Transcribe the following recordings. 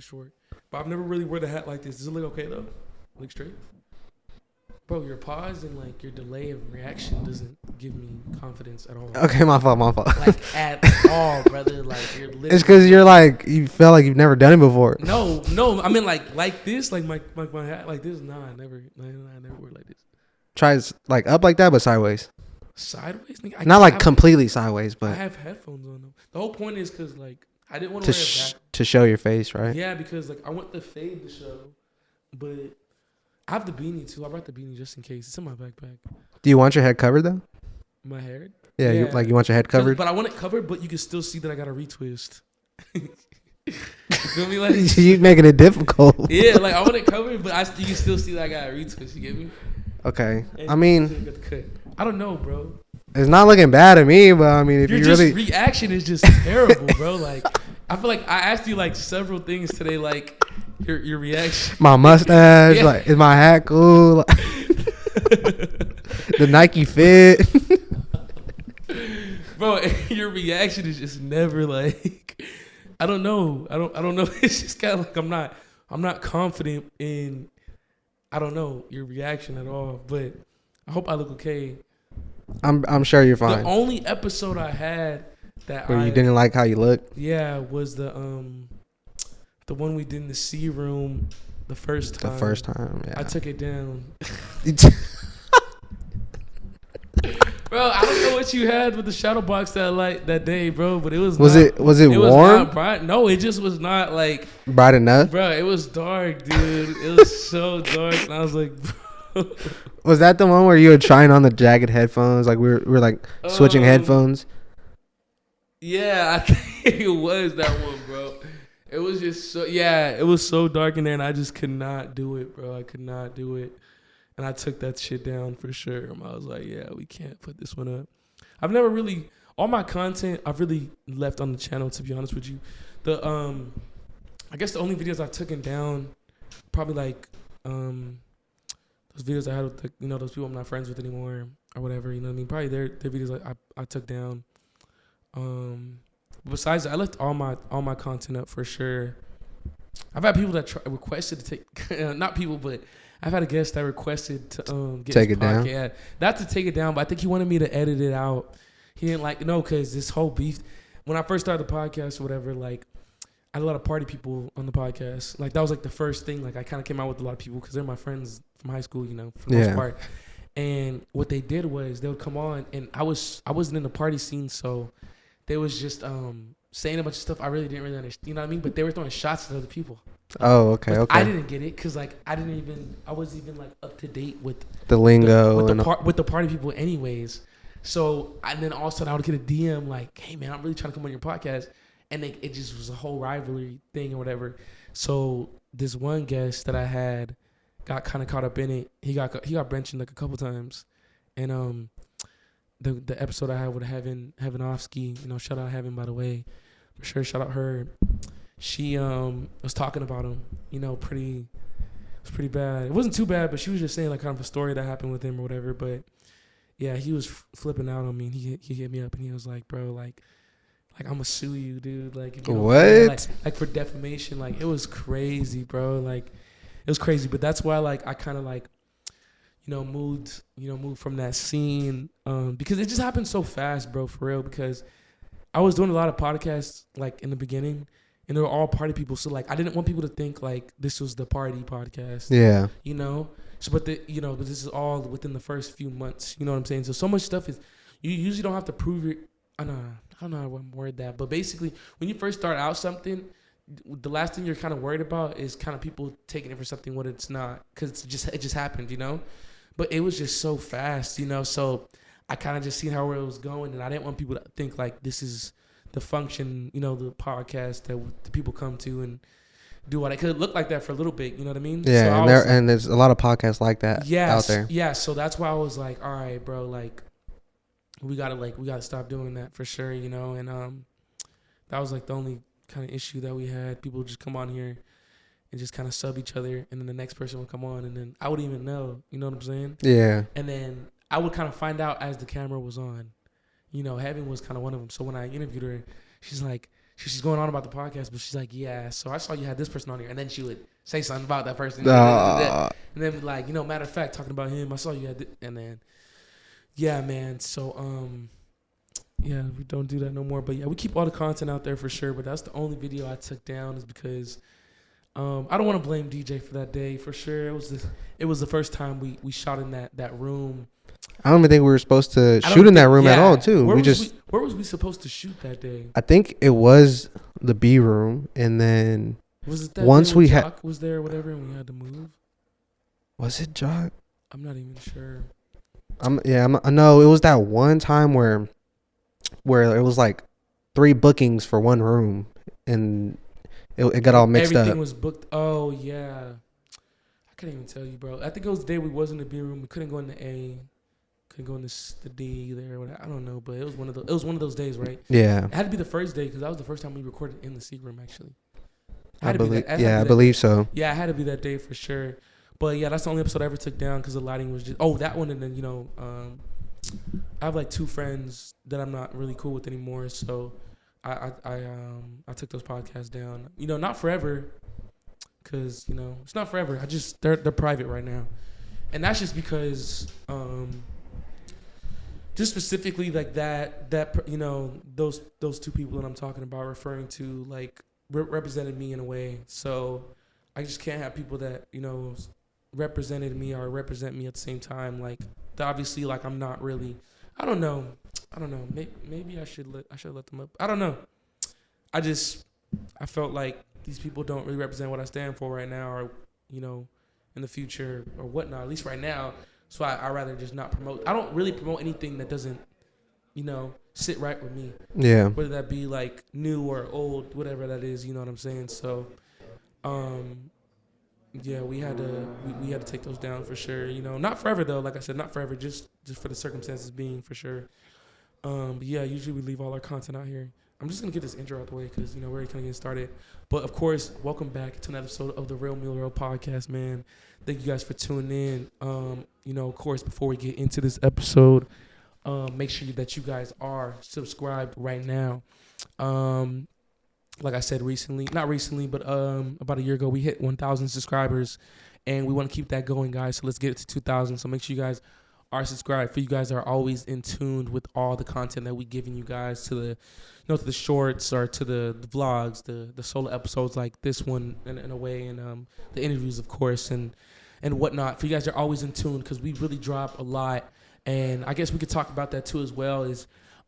short. But I've never really wore the hat like this. Does it look okay though? Look straight. Bro, your pause and like your delay of reaction doesn't give me confidence at all. Okay, my fault. Like at all, brother. Like you're literally. It's because you're like, you feel like you've never done it before. No. I mean like this, like my hat like this. Nah, I never wear it like this. Try like up like that, but sideways. Sideways? Nigga, Not like completely sideways, but I have headphones on them. The whole point is because like I didn't want to wear it back. To show your face, right? Yeah, because like I want the fade to show, but I have the beanie too. I brought the beanie just in case. It's in my backpack. Do you want your head covered though? My hair? Yeah, you want your head covered? But I want it covered, but you can still see that I got a retwist. You feel me? Like you making it difficult. Yeah, like I want it covered, but you can still see that I got a retwist. You get me? Okay. And I mean, I don't know, bro. It's not looking bad to me, but I mean, if you really reaction is just terrible, bro. Like I feel like I asked you like several things today, like your reaction. My mustache, yeah. Like, is my hat cool? The Nike fit. Bro, your reaction is just never like I don't know. I don't know. It's just kind of like I'm not confident in I don't know your reaction at all, but I hope I look okay. I'm sure you're fine. The only episode I had that where you didn't like how you looked? Yeah, was the one we did in the C room the first time. The first time, yeah. I took it down. Bro, I don't know what you had with the shadow box that day, bro, but it was it warm? Not bright. No, it just was not like bright enough. Bro, it was dark, dude. It was so dark, and I was like, bro. Was that the one where you were trying on the jagged headphones? Like we were like switching headphones. Yeah, I think it was that one, bro. It was just it was so dark in there, and I just could not do it, bro. I could not do it. And I took that shit down for sure. I was like, yeah, we can't put this one up. I've never really, all my content I've really left on the channel, to be honest with you. I guess the only videos I've taken down, probably like those videos I had with those people I'm not friends with anymore or whatever, you know what I mean? Probably their videos I took down. Besides that, I left all my content up for sure. I've had people that requested to take, not people, but I've had a guest that requested to get take his it down. Yeah, not to take it down, but I think he wanted me to edit it out. He didn't because this whole beef. When I first started the podcast or whatever, like I had a lot of party people on the podcast. Like that was like the first thing. Like I kind of came out with a lot of people because they're my friends from high school, for the most part. And what they did was they would come on, and I wasn't in the party scene, so they was just saying a bunch of stuff I really didn't really understand. You know what I mean? But they were throwing shots at other people. Oh, okay. I didn't get it because like I wasn't even like up to date with the lingo with the party people anyways. So and then all of a sudden I would get a DM like, "Hey man, I'm really trying to come on your podcast," and it just was a whole rivalry thing or whatever. So this one guest that I had got kind of caught up in it. He got mentioned like a couple times, and the episode I had with Heavenovsky, shout out Heaven by the way, for sure. Shout out her. She was talking about him, it was pretty bad. It wasn't too bad, but she was just saying like kind of a story that happened with him or whatever. But yeah, he was flipping out on me. And he hit me up and he was like, "Bro, like I'm gonna sue you, dude. Like if you don't what? Like for defamation. Like it was crazy, bro. Like it was crazy. But that's why like I kind of like moved from that scene because it just happened so fast, bro. For real, because I was doing a lot of podcasts like in the beginning. And they were all party people, so like I didn't want people to think like this was the party podcast. Yeah. So but but this is all within the first few months. You know what I'm saying? So much stuff is you usually don't have to prove it. I don't know how to word that, but basically when you first start out something, the last thing you're kind of worried about is kind of people taking it for something what it's not, because it just happened, But it was just so fast, So I kind of just seen how it was going, and I didn't want people to think like this is the function, the podcast that the people come to and do what I could look like that for a little bit, you know what I mean? Yeah, so and there's a lot of podcasts like that out there. Yeah, so that's why I was like, all right, bro, like we gotta stop doing that for sure, and that was like the only kind of issue that we had. People would just come on here and just kind of sub each other, and then the next person would come on, and then I wouldn't even know, you know what I'm saying? Yeah. And then I would kind of find out as the camera was on. Heaven was kind of one of them. So when I interviewed her, she she's going on about the podcast, but she's like, yeah. So I saw you had this person on here, and then she would say something about that person, and then be like, matter of fact, talking about him, I saw you had, and then yeah, man. So yeah, we don't do that no more. But yeah, we keep all the content out there for sure. But that's the only video I took down is because I don't want to blame DJ for that day for sure. It was the first time we shot in that room. I don't even think we were supposed to shoot in that room at all, too. Where was we supposed to shoot that day? I think it was the B room, and then was it that once we had was there or whatever, and we had to move. Was it Jock? I'm not even sure. I know it was that one time where it was like 3 bookings for one room, and it got all mixed up. Everything was booked. Oh yeah, I couldn't even tell you, bro. I think it was the day we was in the B room. We couldn't go in the A. Couldn't go in the D either. Or whatever. I don't know, but it was one of those days, right? Yeah. It had to be the first day because that was the first time we recorded in the C room, actually. I believe so. Yeah, it had to be that day for sure. But yeah, that's the only episode I ever took down because the lighting was just that one, and then I have like 2 friends that I'm not really cool with anymore, so I took those podcasts down. Not forever, because it's not forever. They're private right now, and that's just because just specifically like that those 2 people that I'm talking about referring to like represented me in a way. So I just can't have people that represented me or represent me at the same time. Like obviously, like I'm not really. I don't know. Maybe I should let them up. I don't know. I felt like these people don't really represent what I stand for right now, or in the future or whatnot. At least right now. So I rather just not promote. I don't really promote anything that doesn't, sit right with me. Yeah. Whether that be like new or old, whatever that is, you know what I'm saying? So, yeah, we had to take those down for sure. Not forever though. Like I said, not forever. Just for the circumstances being for sure. But yeah, usually we leave all our content out here. I'm just gonna get this intro out the way because we're already kind of getting started. But of course, welcome back to another episode of the Real Meal Real Podcast, man. Thank you guys for tuning in. Of course, before we get into this episode, make sure that you guys are subscribed right now. Like I said not recently, but about a year ago, we hit 1,000 subscribers, and we want to keep that going, guys. So let's get it to 2,000. So make sure you guys are subscribed. For you guys are always in tune with all the content that we giving you guys, to the to the shorts or to the vlogs, the solo episodes like this one in a way, and the interviews, of course, and whatnot. For you guys are always in tune because we really drop a lot, and I guess we could talk about that too as well. Is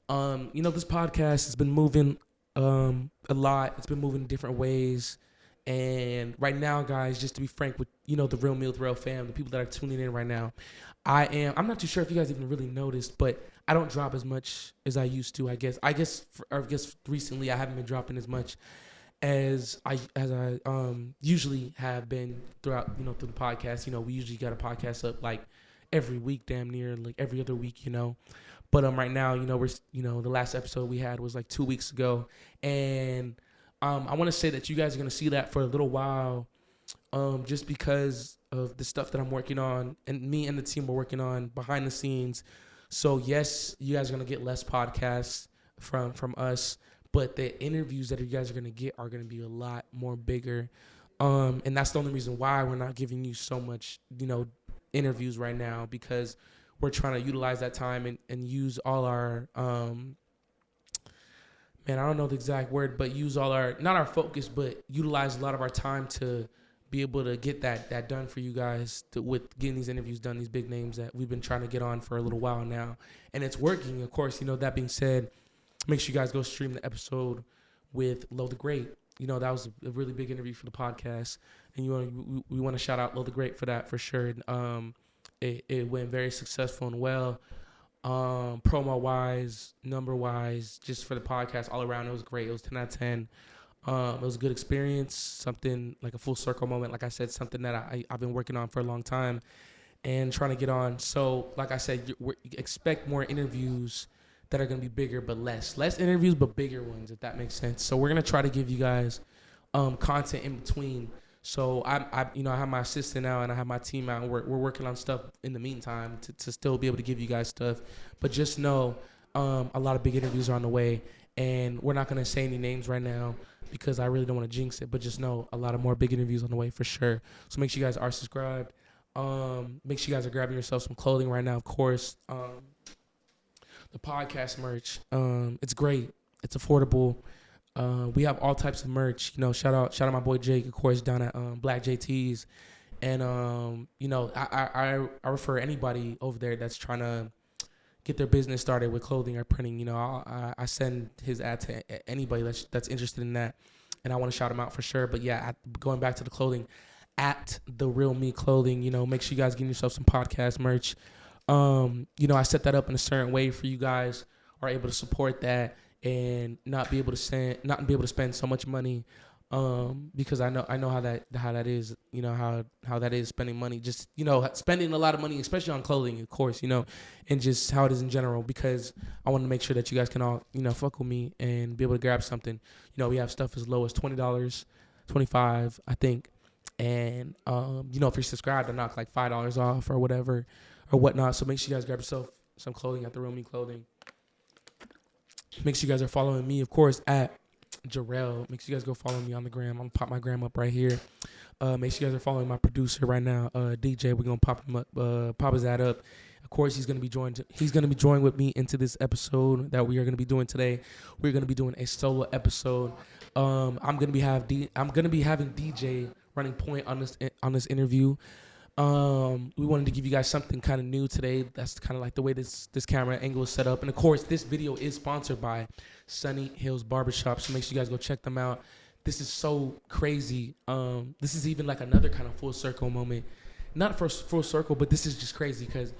this podcast has been moving a lot. It's been moving in different ways. And right now, guys, just to be frank with, the Real Meal Real fam, the people that are tuning in right now, I'm not too sure if you guys even really noticed, but I don't drop as much as I used to, I guess. I guess recently I haven't been dropping as much as I usually have been throughout, through the podcast. We usually got a podcast up like every week, damn near, like every other week, But right now, we're the last episode we had was like 2 weeks ago, and I want to say that you guys are gonna see that for a little while, just because of the stuff that I'm working on, and me and the team are working on behind the scenes. So yes, you guys are gonna get less podcasts from us, but the interviews that you guys are gonna get are gonna be a lot more bigger, and that's the only reason why we're not giving you so much, interviews right now, because we're trying to utilize that time and use all our, I don't know the exact word, but use all our, not our focus, but utilize a lot of our time to be able to get that done for you guys, with getting these interviews done, these big names that we've been trying to get on for a little while now. And it's working, of course. That being said, make sure you guys go stream the episode with Lo the Great. That was a really big interview for the podcast. And we want to shout out Lo the Great for that, for sure. It went very successful and well. Promo wise, number wise, just for the podcast all around, it was great. It was 10 out of 10. It was a good experience, something like a full circle moment. Like I said, something that I've been working on for a long time and trying to get on. So like I said, expect more interviews that are going to be bigger, but less interviews, but bigger ones, if that makes sense. So we're going to try to give you guys content in between. So I have my assistant now, and I have my team out, and we're working on stuff in the meantime to still be able to give you guys stuff. But just know, a lot of big interviews are on the way, And we're not gonna say any names right now because I really don't want to jinx it. But just know a lot of more big interviews on the way for sure. So make sure you guys are subscribed. Make sure you guys are grabbing yourself some clothing right now. Of course, the podcast merch. It's great. It's affordable. We have all types of merch. Shout out my boy Jake, of course, down at Black JT's. And I refer anybody over there that's trying to get their business started with clothing or printing. I send his ad to anybody that's interested in that, and I want to shout him out for sure. But yeah, going back to the clothing, at the Real Me Clothing, make sure you guys get yourself some podcast merch. I set that up in a certain way for you guys are able to support that and not be able to spend so much money. Because I know how that is, how that is spending money, just, spending a lot of money, especially on clothing, of course, and just how it is in general, because I want to make sure that you guys can all, fuck with me and be able to grab something. We have stuff as low as $20, $25, I think. And, if you're subscribed, I knock like $5 off or whatever or whatnot. So make sure you guys grab yourself some clothing at the Real Me Clothing. Make sure you guys are following me, of course, at Jarrell. Make sure you guys go follow me on the gram. I'm gonna pop my gram up right here. Make sure you guys are following my producer right now, DJ. We're gonna pop him up, pop his ad up. Of course, he's gonna be joined with me into this episode that we are gonna be doing today. We're gonna be doing a solo episode. I'm gonna be having DJ running point on this interview. We wanted to give you guys something kind of new today. That's kind of like the way this camera angle is set up. And of course, this video is sponsored by Sunny Hills Barbershop. So make sure you guys go check them out. This is so crazy. This is even like another kind of full circle moment. Not for full circle, but this is just crazy because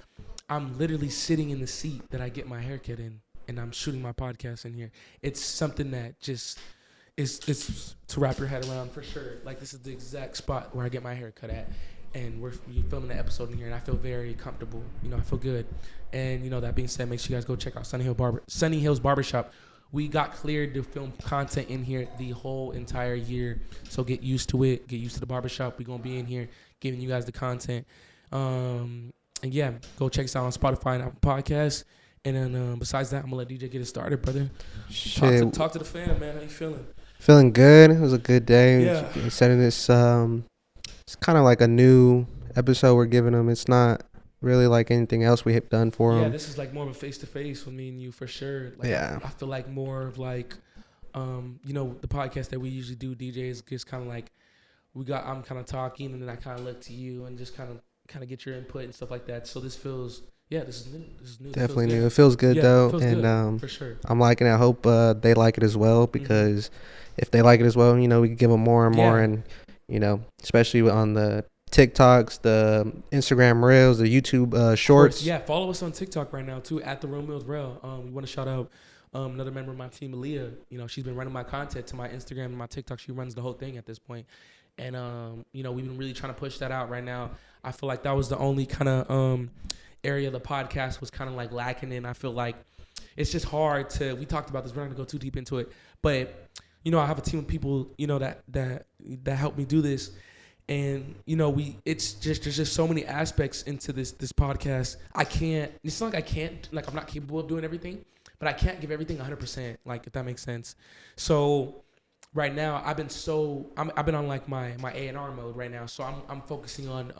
I'm literally sitting in the seat that I get my haircut in, and I'm shooting my podcast in here. It's something that just it's to wrap your head around for sure. Like, this is the exact spot where I get my haircut at. And we're filming an episode in here, and I feel very comfortable. I feel good. And, that being said, make sure you guys go check out Sunny Hills Barbershop. We got cleared to film content in here the whole entire year. So get used to it. Get used to the barbershop. We're going to be in here giving you guys the content. And, yeah, go check us out on Spotify and Apple Podcasts. And then besides that, I'm going to let DJ get it started, brother. Talk to the fam, man. How you feeling? Feeling good. It was a good day. Yeah. Setting this... It's kind of like a new episode we're giving them. It's not really like anything else we have done for them. Yeah, this is like more of a face-to-face with me and you for sure. Like, yeah. I feel like more of like, the podcast that we usually do, DJ, is just kind of like I'm kind of talking and then I kind of look to you and just kind of get your input and stuff like that. So this feels, this is new. Definitely new. It feels good though. It feels good, for sure. I'm liking it. I hope they like it as well, because if they like it as well, we can give them more and more. And especially on the TikToks, the Instagram Reels, the YouTube Shorts. Yeah, follow us on TikTok right now, too, at The Real Mills Rel. We want to shout out another member of my team, Aaliyah. She's been running my content to my Instagram and my TikTok. She runs the whole thing at this point. And, we've been really trying to push that out right now. I feel like that was the only kind of area the podcast was kind of like lacking in. I feel like it's just hard to, we talked about this, we're not going to go too deep into it, but I have a team of people, that help me do this. And, there's just so many aspects into this podcast. It's not like I'm not capable of doing everything, but I can't give everything 100%, like, if that makes sense. So right now I've been on like my A&R mode right now. So I'm focusing on,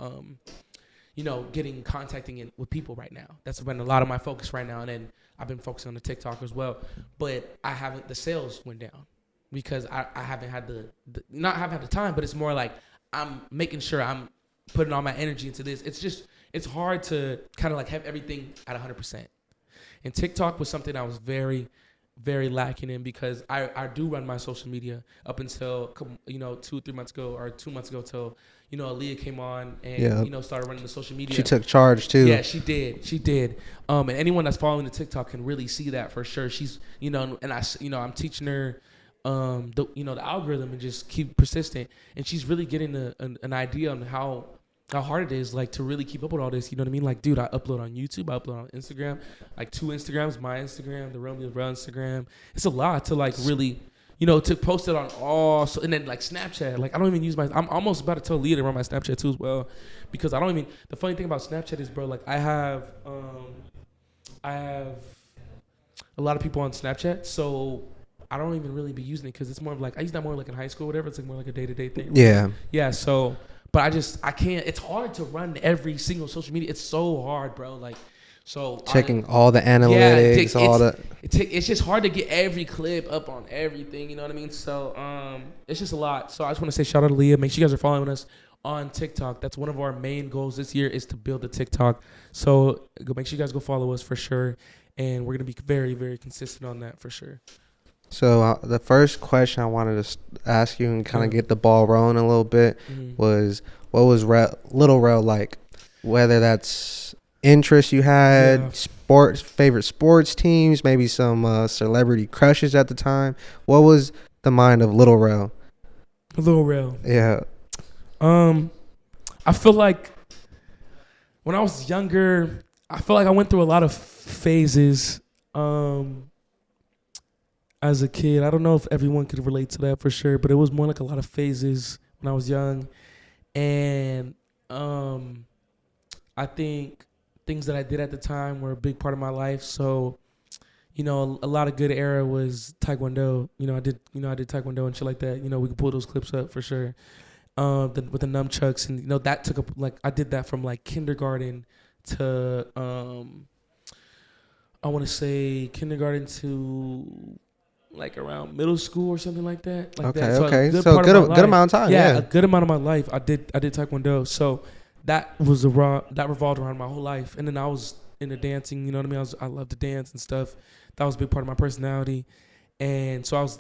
contacting in with people right now. That's been a lot of my focus right now. And then I've been focusing on the TikTok as well, but the sales went down. Because I haven't had haven't had the time, but it's more like I'm making sure I'm putting all my energy into this. It's hard to kind of like have everything at 100%. And TikTok was something I was very, very lacking in, because I do run my social media up until 2 months ago till Aaliyah came on and started running the social media. She took charge too. Yeah, she did. And anyone that's following the TikTok can really see that for sure. She's and I'm teaching her the algorithm and just keep persistent, and she's really getting an idea on how hard it is, like, to really keep up with all this. You know what I mean? Like, dude, I upload on YouTube, I upload on Instagram, like 2 Instagrams, my Instagram, the Real Instagram. It's a lot to like really, to post it on all. So, and then like Snapchat, like I don't even use I'm almost about to tell Leah to run my Snapchat too as well, because the funny thing about Snapchat is, bro, like I have a lot of people on Snapchat, so I don't even really be using it because it's more of like I use that more like in high school, or whatever. It's like more like a day-to-day thing. Yeah. Yeah. So, but I can't. It's hard to run every single social media. It's so hard, bro. Like, so Checking all the analytics, all the. It's just hard to get every clip up on everything. You know what I mean? So, it's just a lot. So I just want to say shout out to Leah. Make sure you guys are following us on TikTok. That's one of our main goals this year is to build a TikTok. So make sure you guys go follow us for sure. And we're going to be very, very consistent on that for sure. So the first question I wanted to ask you and kind of get the ball rolling a little bit was, what was Little Rel like? Whether that's interests you had, favorite sports teams, maybe some celebrity crushes at the time. What was the mind of Little Rel? Little Rel. Yeah. I feel like when I was younger, I feel like I went through a lot of phases. As a kid, I don't know if everyone could relate to that for sure, but it was more like a lot of phases when I was young. And I think things that I did at the time were a big part of my life. So, a lot of good era was Taekwondo. I did Taekwondo and shit like that. We could pull those clips up for sure. With the nunchucks and, that took up, like, I did that from like kindergarten to, I want to say kindergarten to like around middle school or something like that. Okay. So good amount of time. Yeah, a good amount of my life. I did Taekwondo. So that was that revolved around my whole life. And then I was into dancing. You know what I mean? I love to dance and stuff. That was a big part of my personality. And so I was,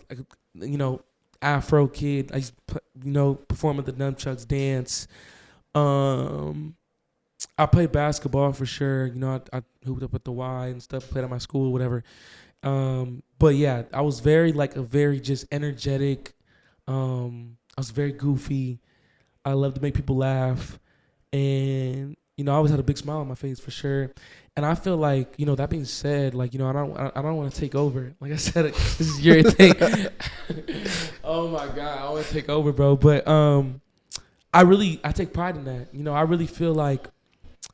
Afro kid. I used to, perform at the nunchucks, dance. I played basketball for sure. I hooped up at the Y and stuff. Played at my school, whatever. But yeah, I was very just energetic. I was very goofy. I loved to make people laugh. And, I always had a big smile on my face for sure. And I feel like, that being said, like, I don't want to take over. Like I said, this is your thing. Oh my God, I want to take over, bro. But, I take pride in that. I really feel like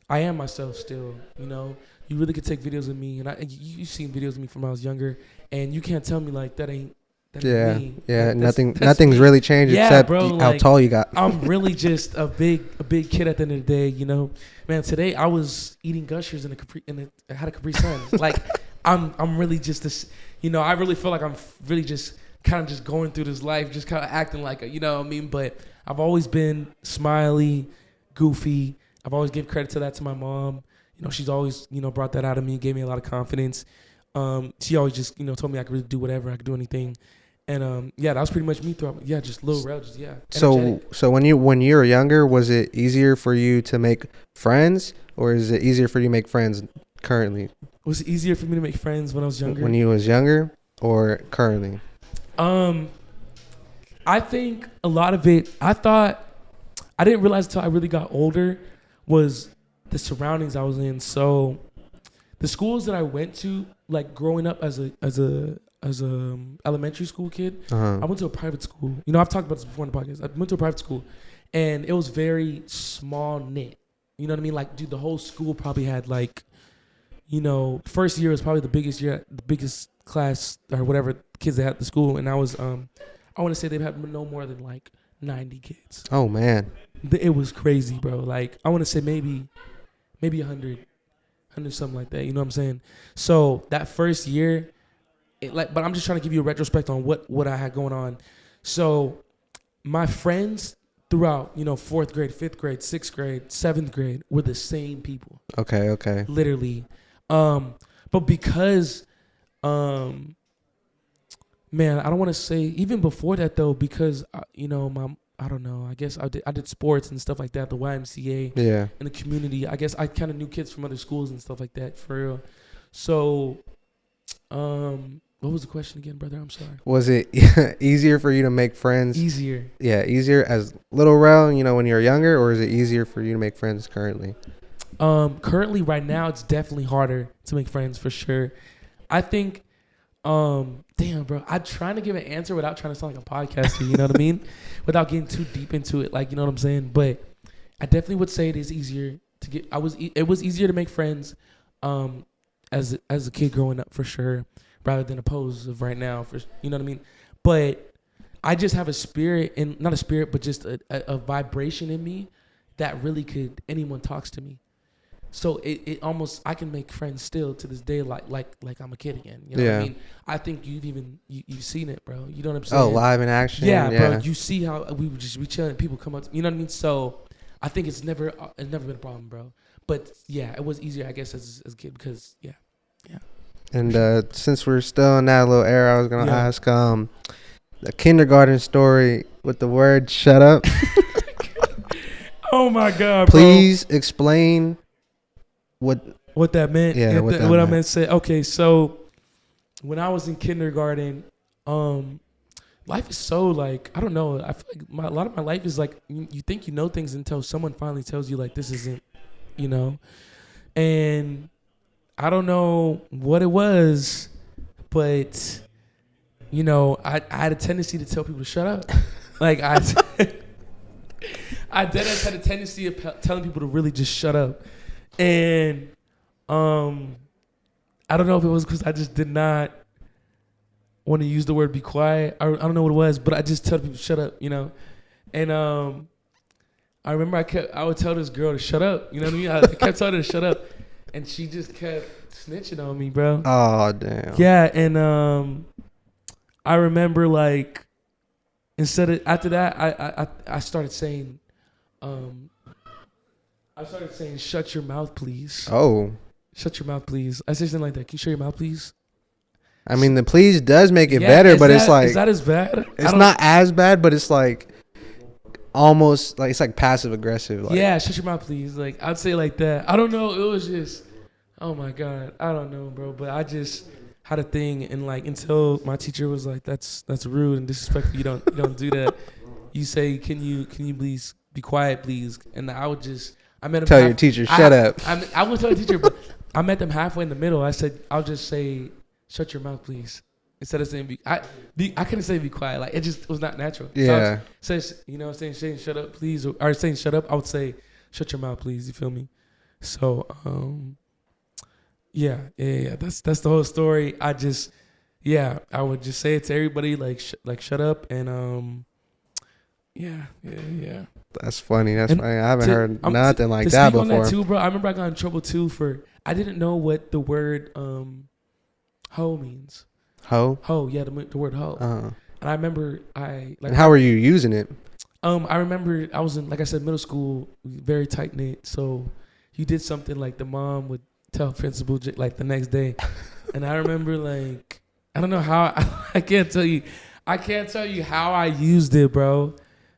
I am myself still, You really could take videos of me, and you've seen videos of me from when I was younger, and you can't tell me like that ain't me. Yeah, like, nothing's me. really changed except how tall you got. I'm really just a big kid at the end of the day, Man, today I was eating Gushers I had a Capri Sun. Like I'm really just this, I really feel like I'm really just kind of just going through this life, just kind of acting like you know what I mean. But I've always been smiley, goofy. I've always given credit to that to my mom. She's always, brought that out of me, gave me a lot of confidence. She always just, told me I could really do whatever, I could do anything. And that was pretty much me throughout. Yeah, just Lil Rel, just energetic. So when you were younger, was it easier for you to make friends, or is it easier for you to make friends currently? Was it easier for me to make friends when I was younger? When you was younger or currently? I think a lot of it, I didn't realize until I really got older was the surroundings I was in. So the schools that I went to, like growing up as a elementary school kid, I went to a private school. I've talked about this before in the podcast. I went to a private school, and it was very small knit. You know what I mean? Like, dude, the whole school probably had like, first year was probably the biggest class or whatever kids they had at the school, and I was I want to say they had no more than like 90 kids. Oh man, it was crazy, bro. Like I want to say maybe 100 something like that. You know what I'm saying? So that first year, but I'm just trying to give you a retrospect on what I had going on. So my friends throughout, 4th grade, 5th grade, 6th grade, 7th grade were the same people. Okay. Literally. But because, man, I don't want to say even before that though, because I don't know. I guess I did sports and stuff like that, the YMCA, in the community. I guess I kind of knew kids from other schools and stuff like that, for real. So, what was the question again, brother? I'm sorry. Was it easier for you to make friends? Easier. Yeah, easier as Little Rel, when you were younger, or is it easier for you to make friends currently? Currently, right now, it's definitely harder to make friends for sure. I think. Damn, bro. I'm trying to give an answer without trying to sound like a podcaster, you know what I mean? Without getting too deep into it, like, you know what I'm saying? But I definitely would say it is easier to get. It was easier to make friends, as a kid growing up for sure. rather than a pose of right now. For you know what I mean. But I just have a spirit, and not a spirit, but just a vibration in me that really could anyone talks to me. So it almost I can make friends still to this day like I'm a kid again. You know what I mean? I think you've seen it, bro. You know what I'm saying? Oh, live in action. Yeah, bro. You see how we would just be chilling, people come up to, you know what I mean? So I think it's never been a problem, bro. But yeah, it was easier I guess as a kid because yeah. And since we're still in that little era, I was gonna ask the kindergarten story with the word "shut up." Oh my God, Please explain what that meant. Yeah, what I meant to say. Okay, so when I was in kindergarten, life is so like I don't know. I feel like a lot of my life is like you think you know things until someone finally tells you like this isn't, you know, and I don't know what it was, but you know I had a tendency to tell people to shut up. Like I dead ass had a tendency of telling people to really just shut up. And I don't know if it was because I just did not want to use the word be quiet. I don't know what it was, but I just tell people shut up, you know. And I remember I would tell this girl to shut up, you know what I mean? I kept telling her to shut up, and she just kept snitching on me, bro. Oh damn. Yeah, and I remember like after that I started saying shut your mouth, please. Oh. Shut your mouth, please. I said something like that. Can you shut your mouth, please? I mean, the please does make it better, but it's like... Is that as bad? It's not as bad, but it's like almost like it's like passive aggressive. Like. Yeah, shut your mouth, please. Like, I'd say like that. I don't know. It was just... Oh, my God. I don't know, bro. But I just had a thing. And, like, until my teacher was like, that's rude and disrespectful. You don't do that. You say, can you please be quiet, please? And I would just... I met him. Tell your teacher, shut up. I wouldn't tell the teacher, but I met them halfway in the middle. I said, I'll just say, shut your mouth, please. Instead of saying, I couldn't say be quiet. Like, it just was not natural. Yeah. So saying shut up, please, or saying shut up, I would say, shut your mouth, please. You feel me? So, yeah. That's the whole story. I would just say it to everybody, like shut up, and, yeah. That's funny. That's funny. I haven't heard nothing like that before. On that too, bro. I remember I got in trouble too I didn't know what the word hoe means. Hoe? Hoe, yeah, the word hoe. Uh-huh. And I remember and how were you using it? I remember I was in, like I said, middle school, very tight knit. So you did something like the mom would tell principal like the next day, and I remember like I don't know how I can't tell you how I used it, bro.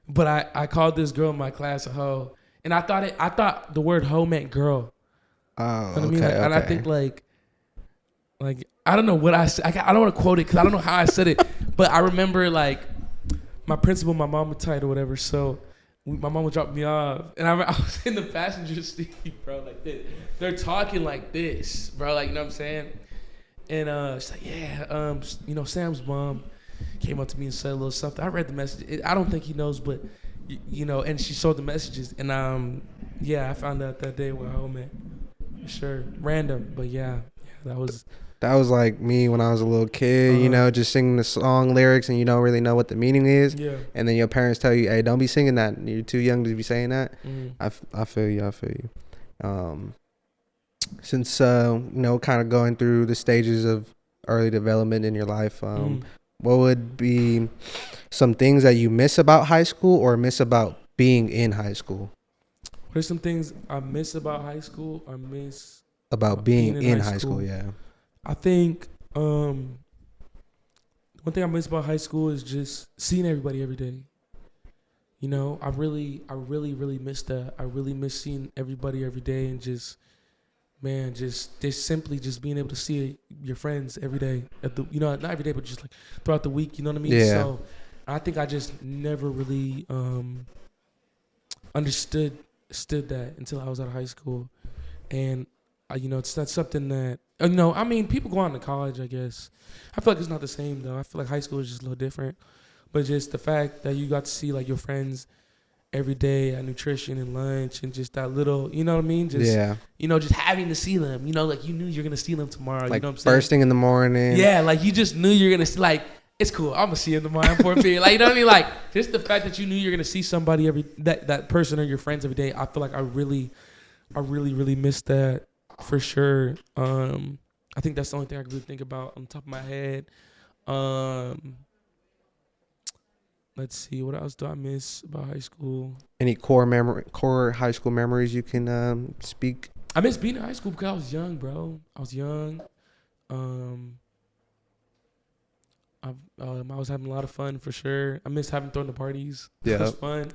But I called this girl in my class a hoe, and I thought the word hoe meant girl. Oh, you know what okay, I mean? And I think like I don't know what I said. I don't want to quote it because I don't know how I said it. But I remember like my principal, my mom was tight or whatever. So my mom would drop me off, and I was in the passenger seat, bro. Like this, they're talking like this, bro. Like you know what I'm saying? And she's like, yeah, Sam's mom came up to me and said a little something. I read the message. I don't think he knows, but and she showed the messages, and I found out that day what home at. Sure, random, but yeah, that was like me when I was a little kid. Just singing the song lyrics, and you don't really know what the meaning is. Yeah. And then your parents tell you, "Hey, don't be singing that. You're too young to be saying that." I feel you. Since kind of going through the stages of early development in your life, what would be some things that you miss about high school or miss about being in high school? What are some things I miss about high school or miss about being in high school? Yeah. I think one thing I miss about high school is just seeing everybody every day. I really miss that. I really miss seeing everybody every day and just simply just being able to see your friends every day not every day, but just like throughout the week, you know what I mean? Yeah. So I think I just never really understood that until I was out of high school. And it's not something that I mean, people go on to college, I guess. I feel like it's not the same though. I feel like high school is just a little different. But just the fact that you got to see like your friends every day at nutrition and lunch and just that little, you know what I mean? Just, Yeah. you know, just having to see them, you know, like you knew you're going to see them tomorrow. Like you know what I'm saying? first thing in the morning. Yeah, like you just knew you're going to see, like, it's cool. I'm going to see him tomorrow for a period. Like, you know what I mean? Like, just the fact that you knew you're going to see somebody that person or your friends every day, I feel like I really missed that for sure. I think that's the only thing I can really think about on the top of my head. Let's see, what else do I miss about high school? Any core high school memories you can speak? I miss being in high school because I was young, bro. I was young. I was having a lot of fun for sure. I miss having thrown the parties. Yeah, It was fun.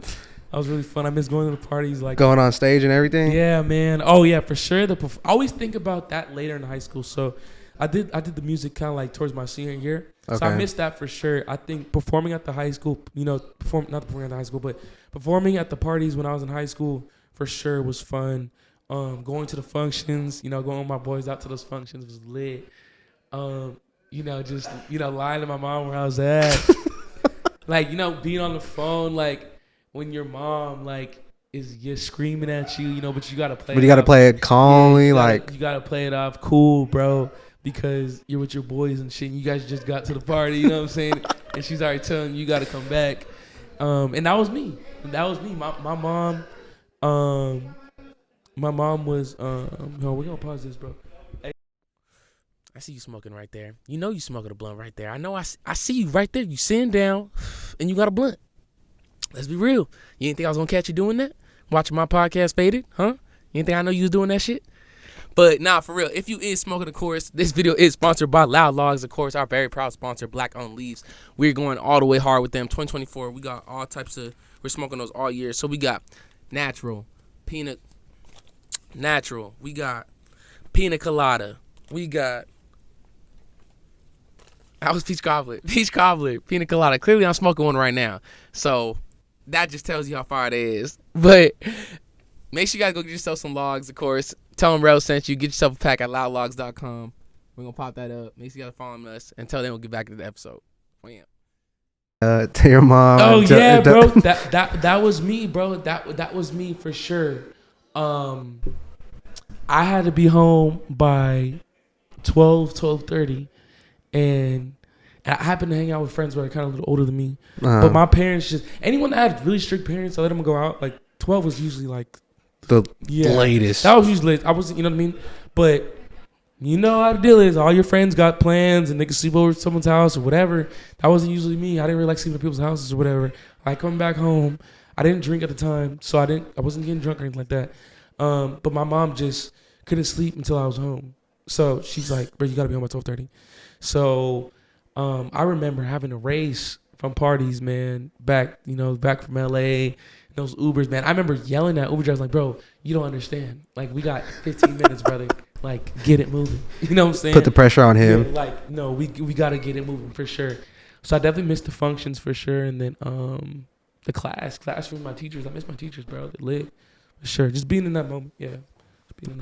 That was really fun. I miss going to the parties, like going on stage and everything. Yeah, man. Oh yeah, for sure. I always think about that later in high school. So I did the music kind of like towards my senior year. Okay. So I missed that for sure. I think performing at the high school, you know, not performing at the high school, but performing at the parties when I was in high school for sure was fun. Going to the functions, you know, going with my boys out to those functions was lit. You know, just, you know, lying to my mom where I was at. Like, you know, being on the phone, like when your mom like is just screaming at you, you know, but you gotta play. But you gotta play it calmly, you gotta play it off cool, bro, because you're with your boys and shit. And you guys just got to the party, you know what I'm saying? And she's already telling you gotta come back. And that was me. My mom. My mom was. No, we're gonna pause this, bro. Hey. I see you smoking right there. You know you smoking a blunt right there. I know. I see you right there. You sitting down, and you got a blunt. Let's be real. You didn't think I was gonna catch you doing that? Watching my podcast Faded, huh? You didn't think I know you was doing that shit? But nah, for real. If you is smoking, of course, this video is sponsored by Loud Logs, of course, our very proud sponsor, Black Owned Leaves. We're going all the way hard with them. 2024, we got all types of. We're smoking those all year. So we got natural, peanut. Natural. We got pina colada. We got. I was peach cobbler, pina colada. Clearly, I'm smoking one right now. So that just tells you how far it is. But make sure you guys go get yourself some logs, of course. Tell them Rel sent you. Get yourself a pack at loudlogs.com. We're going to pop that up. Make sure you guys follow us and tell them we'll get back to the episode. Oh, yeah. To your mom. Oh, yeah, bro. That was me, bro. That was me for sure. I had to be home by 12:30. And I happened to hang out with friends who are kind of a little older than me. But my parents anyone that had really strict parents, I let them go out. Like 12 was usually like the latest. That was usually, I wasn't, you know what I mean? But you know how the deal is. All your friends got plans and they could sleep over at someone's house or whatever. That wasn't usually me. I didn't really like sleeping at people's houses or whatever. I come back home. I didn't drink at the time, so I wasn't getting drunk or anything like that. But my mom just couldn't sleep until I was home. So she's like, bro, you got to be home by 12:30. So I remember having to race from parties, man, back from LA, those Ubers, man. I remember yelling at Uber drivers like, bro, you don't understand. Like, we got 15 minutes, brother. Like, get it moving. You know what I'm saying? Put the pressure on him. Yeah, like, no, we got to get it moving for sure. So I definitely missed the functions for sure. And then the classroom, my teachers. I miss my teachers, bro. They lit. For sure. Just being in that moment. Yeah.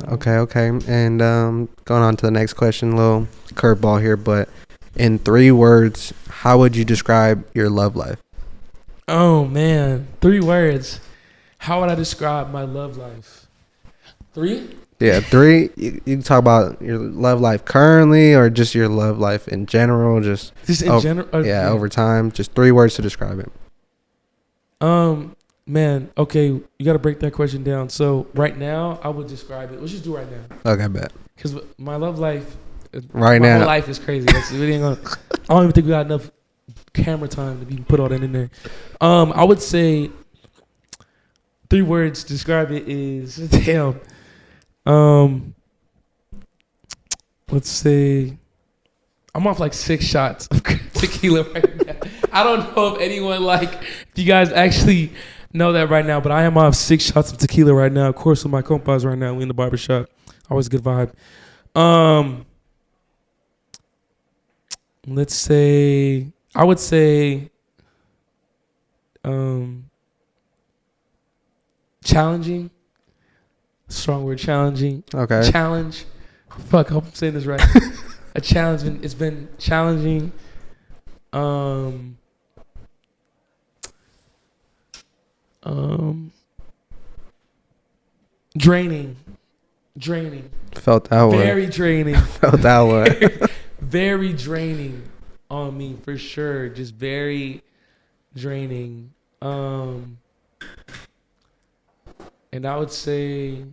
Okay. And going on to the next question, a little curveball here, but in 3 words, how would you describe your love life? Oh, man. 3 words. How would I describe my love life? 3? Yeah, 3. You can talk about your love life currently or just your love life in general. Just in general? Yeah, over time. Just 3 words to describe it. Man, okay, you got to break that question down. So right now, I would describe it. Let's just do it right now. Okay, bet. Because my love life, my whole life is crazy. Really I don't even think we got enough camera time to even put all that in there. I would say 3 words to describe it is damn. Let's say I'm off like 6 shots of tequila right now. I don't know if anyone if you guys actually know that right now, but I am off 6 shots of tequila right now. Of course, with my compas right now. We in the barbershop. Always a good vibe. Let's say I would say challenging. Strong word, challenging. Okay. Challenge. Fuck, I hope I'm saying this right. A challenge. It's been challenging. Um, draining. Felt that one. Very draining. Felt that one. Very draining on me for sure. Just very draining. And I would say,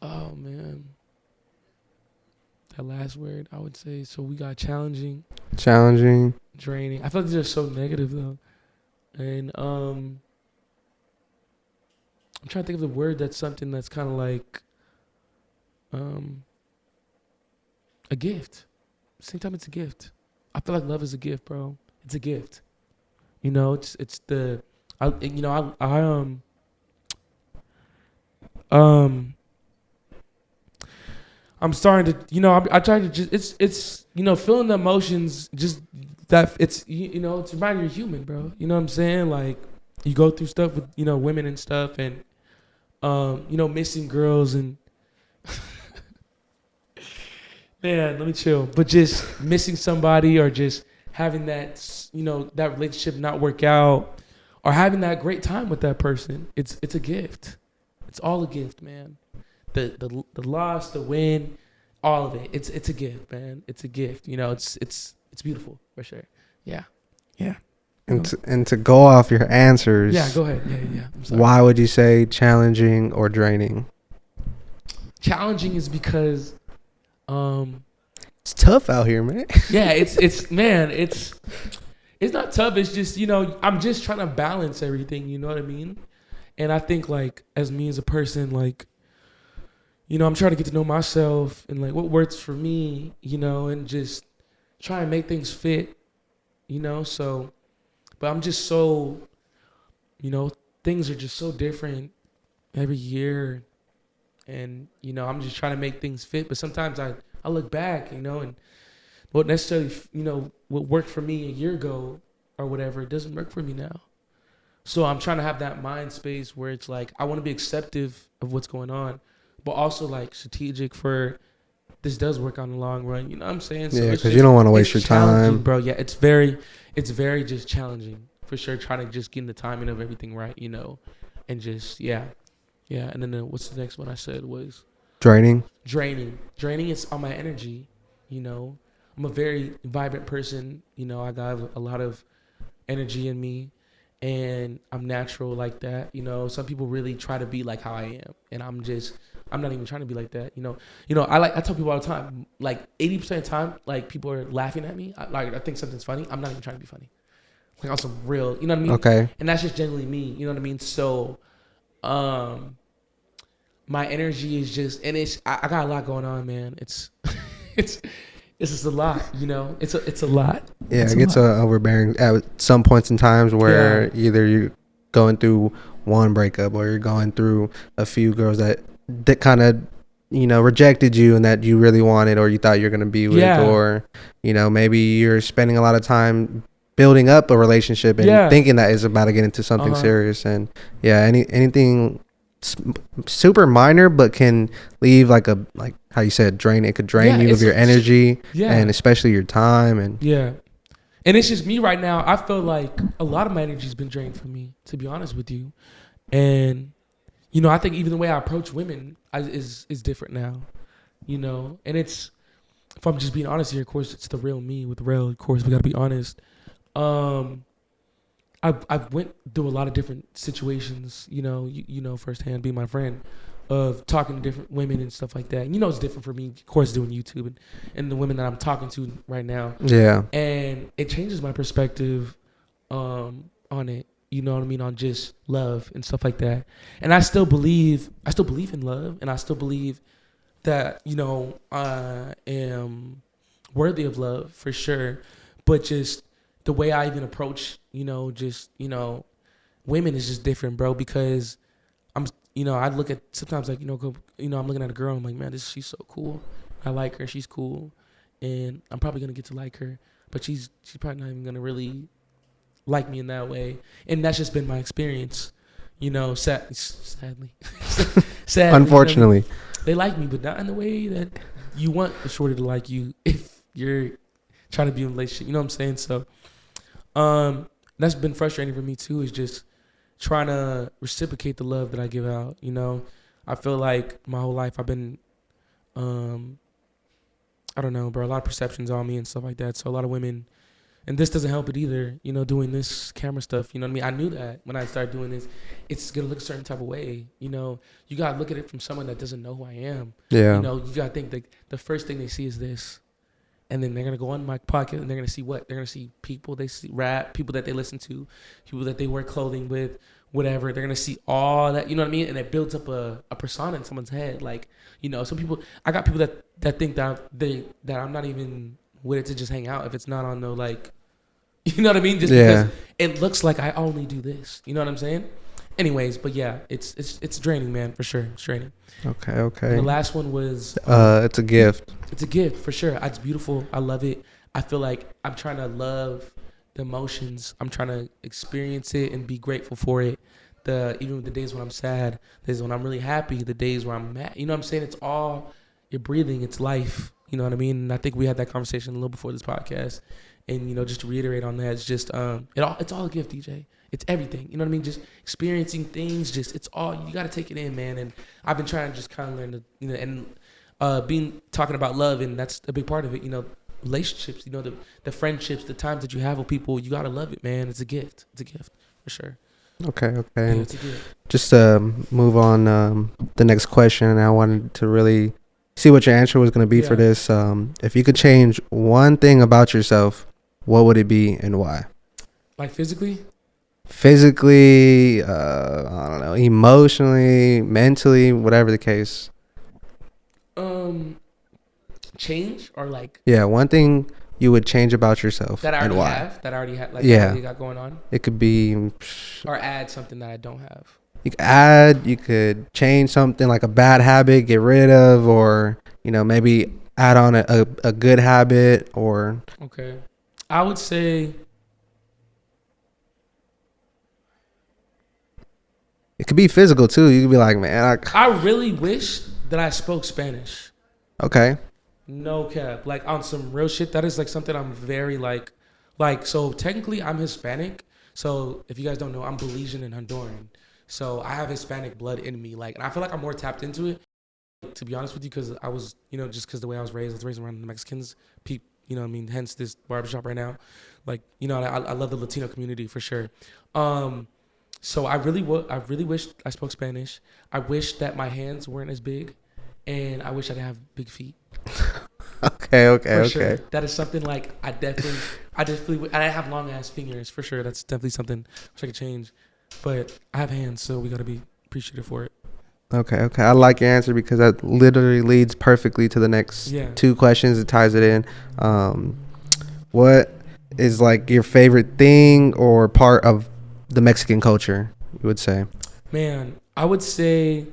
oh man, that last word I would say. So we got challenging, draining. I feel like these are so negative though. And I'm trying to think of the word that's something that's kind of like a gift. Same time, it's a gift. I feel like love is a gift, bro. It's a gift. You know, it's the, I'm starting to, I try to just, it's, feeling the emotions, just that it's, it's reminding you're human, bro. You know what I'm saying? Like, you go through stuff with, women and stuff, and, missing girls and, man, let me chill. But just missing somebody, or just having that, that relationship not work out, or having that great time with that person, it's a gift. It's all a gift, man. The loss, the win, all of it. It's a gift, man. It's a gift. It's beautiful for sure. Yeah. And to go off your answers. Yeah, go ahead. Yeah. I'm sorry. Why would you say challenging or draining? Challenging is because it's tough out here, man. Yeah, it's man, it's not tough. It's just, I'm just trying to balance everything, you know what I mean? And I think, like, as me as a person, like, I'm trying to get to know myself and, like, what works for me, and just try and make things fit, so, but I'm just so, things are just so different every year, and, I'm just trying to make things fit, but sometimes I look back, and what necessarily, what worked for me a year ago or whatever, it doesn't work for me now. So I'm trying to have that mind space where it's like, I want to be acceptive of what's going on, but also, like, strategic for this does work on the long run. You know what I'm saying? So yeah, because you don't want to waste your time. Bro, yeah, it's very just challenging for sure, trying to just get the timing of everything right, and just, yeah. And then what's the next one I said was? Draining Is on my energy. I'm a very vibrant person. I got a lot of energy in me, and I'm natural like that. Some people really try to be like how I am, and I'm not even trying to be like that. I tell people all the time, like 80% of the time, like, people are laughing at me. I think something's funny. I'm not even trying to be funny. Like, on some real, you know what I mean? Okay. And that's just generally me. You know what I mean? So, my energy is just, and I got a lot going on, man. It's just a lot, It's a lot. Yeah, it gets overbearing at some points in times where either you're going through one breakup, or you're going through a few girls that kind of, rejected you and that you really wanted, or you thought you're going to be with, or, maybe you're spending a lot of time building up a relationship and thinking that it's about to get into something serious. And anything super minor, but can leave like how you said, drain. It could drain you of your energy, and especially your time. And and it's just me right now. I feel like a lot of my energy's been drained from me, to be honest with you. And I think even the way I approach women is different now. And it's, if I'm just being honest here, of course, it's the real me with real. Of course, we got to be honest. I've went through a lot of different situations, firsthand, being my friend, of talking to different women and stuff like that. And it's different for me, of course, doing YouTube and the women that I'm talking to right now. Yeah. And it changes my perspective on it, you know what I mean, on just love and stuff like that. And I still believe in love, and I still believe that, I am worthy of love for sure. But just the way I even approach, women is just different, bro, because I look at sometimes, like, I'm looking at a girl, I'm like, man, she's so cool. I like her, she's cool, and I'm probably gonna get to like her, but she's probably not even gonna really like me in that way. And that's just been my experience, sadly. Unfortunately. They like me, but not in the way that you want a shorty to like you if you're trying to be in a relationship. You know what I'm saying? So that's been frustrating for me too. Is just trying to reciprocate the love that I give out. You know, I feel like my whole life I've been I don't know, bro. A lot of perceptions on me and stuff like that. So a lot of women, and this doesn't help it either. You know, doing this camera stuff. You know what I mean? I knew that when I started doing this, it's gonna look a certain type of way. You know, you gotta look at it from someone that doesn't know who I am. Yeah. You know, you gotta think that the first thing they see is this, and then they're gonna go on my podcast and they're gonna see what? They're gonna see people they see rap, people that they listen to, people that they wear clothing with, whatever. They're gonna see all that. You know what I mean? And it builds up a persona in someone's head. Like, you know, some people. I got people that think that I'm not even with it to just hang out if it's not on no like. You know what I mean? Just because it looks like I only do this. You know what I'm saying? Anyways, but yeah, it's draining, man, for sure. It's draining. Okay. And the last one was It's a gift. It's a gift for sure. It's beautiful. I love it. I feel like I'm trying to love the emotions. I'm trying to experience it and be grateful for it. Even the days when I'm sad, the days when I'm really happy, the days where I'm mad. You know what I'm saying? It's all you're breathing. It's life. You know what I mean? And I think we had that conversation a little before this podcast. And, you know, just to reiterate on that, it's just it's all a gift, DJ. It's everything. You know what I mean? Just experiencing things, it's all, you got to take it in, man. And I've been trying to just kind of learn to, you know, and talking about love, and that's a big part of it, you know, relationships, you know, the friendships, the times that you have with people, you got to love it, man. It's a gift. It's a gift, for sure. Okay. Yeah, it's a gift. Just to move on, the next question, I wanted to really see what your answer was going to be for this. If you could change one thing about yourself, what would it be and why? Like physically, I don't know, emotionally, mentally, whatever the case. Change or like one thing you would change about yourself that I and already why. have, that I already have, like I already got going on. It could be, or add something that I don't have. You could add, you could change something like a bad habit, get rid of, or, you know, maybe add on a good habit, or. Okay. I would say it could be physical too. You could be like, man, I really wish that I spoke Spanish. Okay. No cap. Like on some real shit. That is like something I'm very like, so technically I'm Hispanic. So if you guys don't know, I'm Belizean and Honduran. So I have Hispanic blood in me. Like, and I feel like I'm more tapped into it, to be honest with you, because I was, you know, just because the way I was raised around the Mexicans, you know what I mean? Hence this barbershop right now. Like, you know, I love the Latino community for sure. So I really wish I spoke Spanish. I wish that my hands weren't as big, and I wish I didn't have big feet. Okay. Sure. That is something like I have long ass fingers for sure. That's definitely something I could change. But I have hands, so we gotta be appreciative for it. Okay. I like your answer because that literally leads perfectly to the next two questions. It ties it in. What is like your favorite thing or part of the Mexican culture, you would say? Man, I would say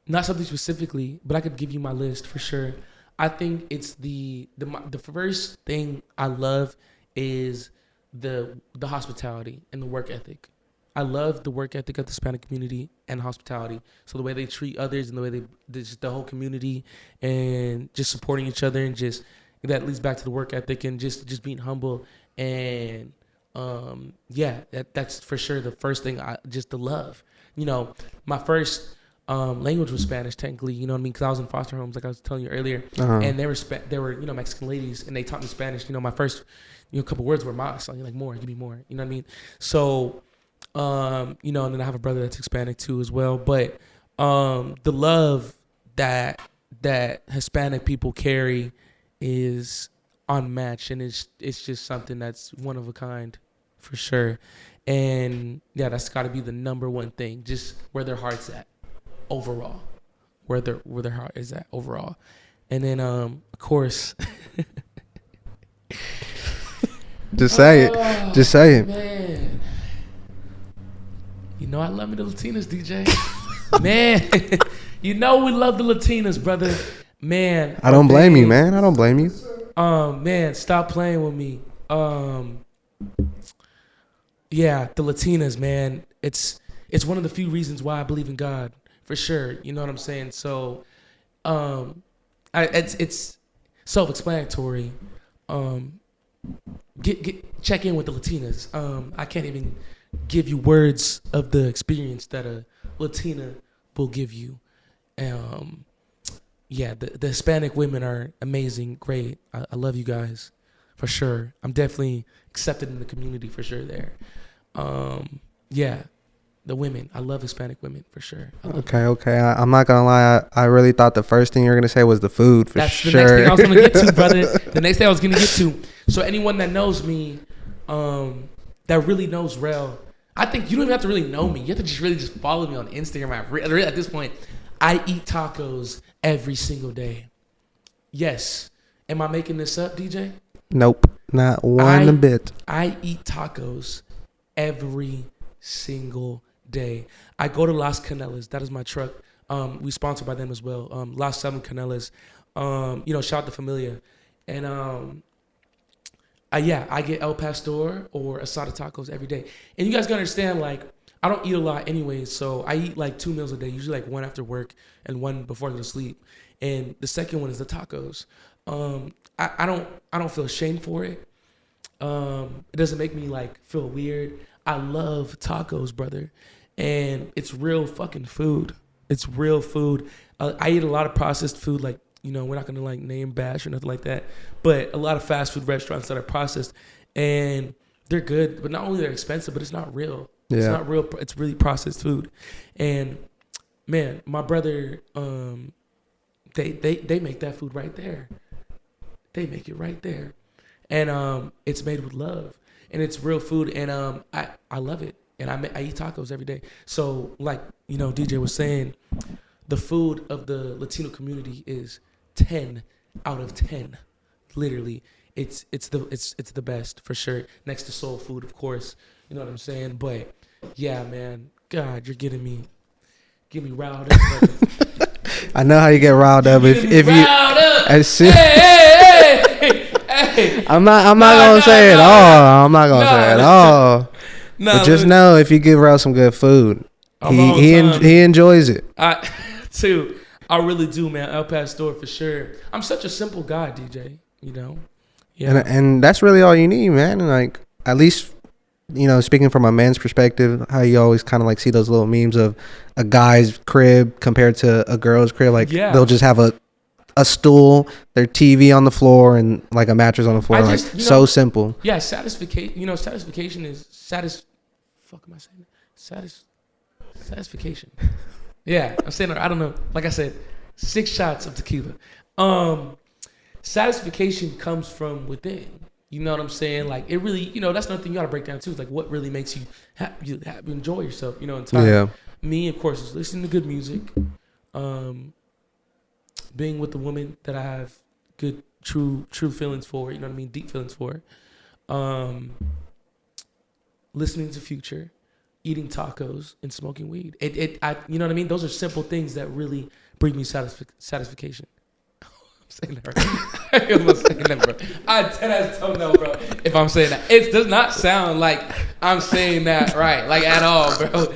not something specifically, but I could give you my list for sure. I think it's the first thing I love is the hospitality and the work ethic. I love the work ethic of the Hispanic community and hospitality. So the way they treat others and the way just the whole community and just supporting each other, and just that leads back to the work ethic and just being humble. And that's for sure the first thing. Just the love. You know, my first language was Spanish technically. You know what I mean? Because I was in foster homes, like I was telling you earlier, and they were you know, Mexican ladies, and they taught me Spanish. You know, my first couple words were mas, like more, give me more. You know what I mean? So. You know, and then I have a brother that's Hispanic too as well. But the love that Hispanic people carry is unmatched, and it's just something that's one of a kind for sure. And yeah, that's got to be the number one thing, just where their heart's at overall, where their heart is at overall. And then of course, just say it. Man. You know I love me the Latinas, DJ. Man, you know we love the Latinas, brother. Man. I don't blame you, man. I don't blame you. Man, stop playing with me. Yeah, the Latinas, man. It's one of the few reasons why I believe in God, for sure. You know what I'm saying? So, it's self-explanatory, um, check in with the Latinas. I can't even give you words of the experience that a Latina will give you. Um, yeah, the Hispanic women are amazing, great. I love you guys, for sure. I'm definitely accepted in the community for sure there. Yeah, the women. I love Hispanic women for sure. Okay. I'm not gonna lie. I really thought the first thing you were gonna say was the food for That's sure. the next thing I was gonna get to, brother. The next thing I was gonna get to. So anyone that knows me, that really knows Rel, I think you don't even have to really know me. You have to just follow me on Instagram. At this point, I eat tacos every single day. Yes. Am I making this up, DJ? Nope, not one bit. I eat tacos every single day. I go to Las Canelas. That is my truck. We sponsored by them as well. Las Seven Canelas. Shout out to Familia. And I get El Pastor or asada tacos every day. And you guys gotta understand, like, I don't eat a lot anyways, so I eat like 2 meals a day, usually like one after work and one before I go to sleep. And the second one is the tacos. I don't feel ashamed for it. It doesn't make me like feel weird. I love tacos, brother, and it's real fucking food. It's real food. I eat a lot of processed food, like, we're not gonna like name bash or nothing like that, but a lot of fast food restaurants that are processed, and they're good, but not only they're expensive, but it's not real. Yeah. It's not real. It's really processed food, and man, my brother, they make that food right there. They make it right there, and it's made with love, and it's real food, and I love it, and I eat tacos every day. So like DJ was saying, the food of the Latino community is 10 out of 10. Literally, it's the best for sure. Next to soul food, of course. You know what I'm saying? But yeah, man, God, you're getting me riled up. I know how you get riled up. If you as soon. Hey. I'm not gonna say it all. I'm not gonna say it all. But just know, if you give Rel some good food, he enjoys it. I really do, man. El Pastor for sure. I'm such a simple guy, DJ. Yeah. And that's really all you need, man. And like, at least, speaking from a man's perspective, how you always kind of like see those little memes of a guy's crib compared to a girl's crib. Like, they'll just have a stool, their TV on the floor, and like a mattress on the floor. So simple. Yeah, satisfaction. Satisfaction is satisfaction. Yeah, I'm saying, I don't know. Like I said, 6 shots of tequila. Satisfaction comes from within. You know what I'm saying? Like, it really, that's another thing you got to break down too. Is like, what really makes you happy, enjoy yourself, in time. Yeah. Me, of course, is listening to good music. Being with the woman that I have good, true feelings for, you know what I mean? Deep feelings for. Listening to Future, eating tacos, and smoking weed. You know what I mean? Those are simple things that really bring me satisfaction. I'm saying that right. I'm saying that, bro. I don't know, bro, if I'm saying that. It does not sound like I'm saying that right, like at all, bro.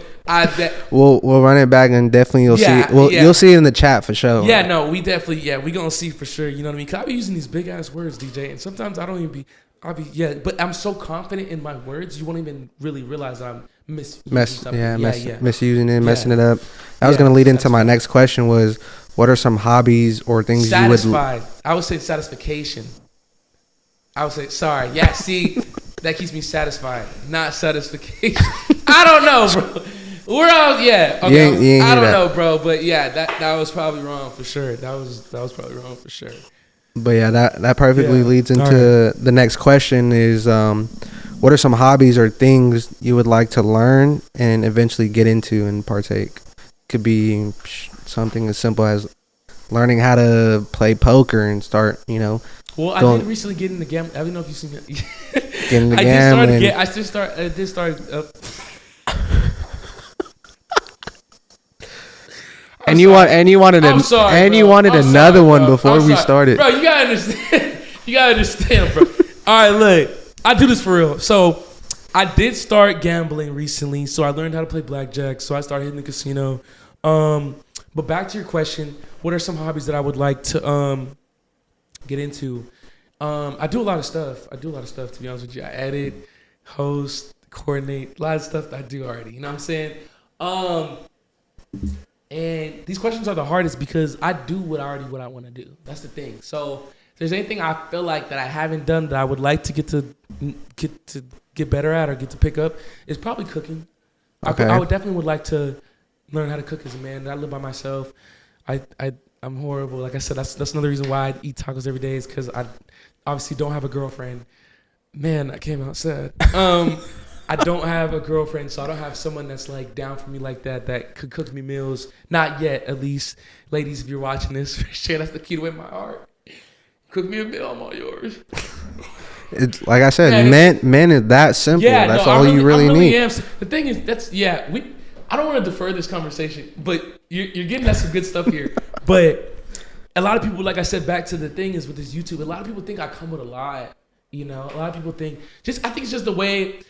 We'll run it back, and definitely you'll see. You'll see it in the chat for sure. Yeah, no, we definitely, we gonna see for sure. You know what I mean? Cause I be using these big ass words, DJ, and sometimes I don't even be. But I'm so confident in my words, you won't even really realize I'm misusing misusing it, messing it up. I was gonna lead into my next question was, what are some hobbies or things you would? I would say satisfaction. I would say sorry. Yeah, see, that keeps me satisfied, not satisfaction. I don't know, bro. We're all okay. You I don't know, bro, but that was probably wrong for sure. That was probably wrong for sure. But yeah, that perfectly leads into the next question is, what are some hobbies or things you would like to learn and eventually get into and partake? Could be something as simple as learning how to play poker and start, Well, I did recently get into gambling. I don't know if you've seen it. Get into gambling. I did start. And you wanted another one before we started. Bro, you gotta understand. Bro. All right, look, I do this for real. So I did start gambling recently. So I learned how to play blackjack. So I started hitting the casino. But back to your question, what are some hobbies that I would like to get into? I do a lot of stuff. To be honest with you. I edit, host, coordinate, a lot of stuff that I do already. You know what I'm saying? And these questions are the hardest because I do what I want to do. That's the thing. So if there's anything I feel like that I haven't done that I would like to get better at or get to pick up, it's probably cooking. Okay. I would definitely would like to learn how to cook as a man. I live by myself. I'm horrible. Like I said, that's another reason why I eat tacos every day is because I obviously don't have a girlfriend. Man, that came out sad. I don't have a girlfriend, so I don't have someone that's like down for me like that could cook me meals. Not yet, at least. Ladies, if you're watching this, for sure, that's the key to win my heart. Cook me a meal, I'm all yours. It's like I said, men is that simple. Yeah, that's no, all you really need. The thing is, I don't want to defer this conversation, but you're getting at some good stuff here. But a lot of people, like I said, back to the thing is with this YouTube, a lot of people think I come with a lot. You know, a lot of people think I think it's just the way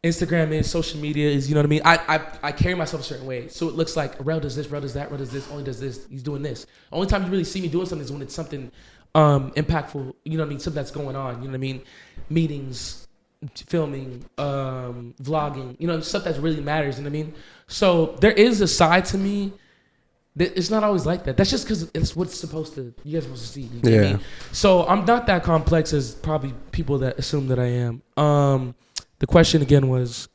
Instagram is, social media is, you know what I mean? I carry myself a certain way. So it looks like Rel does this, Rel does that, Rel does this, only does this, he's doing this. Only time you really see me doing something is when it's something impactful, you know what I mean? Something that's going on, you know what I mean? Meetings, filming, vlogging, you know, stuff that really matters, you know what I mean? So there is a side to me that it's not always like that. That's just because it's what's supposed to, you guys are supposed to see. You get me? So I'm not that complex as probably people that assume that I am. The question again was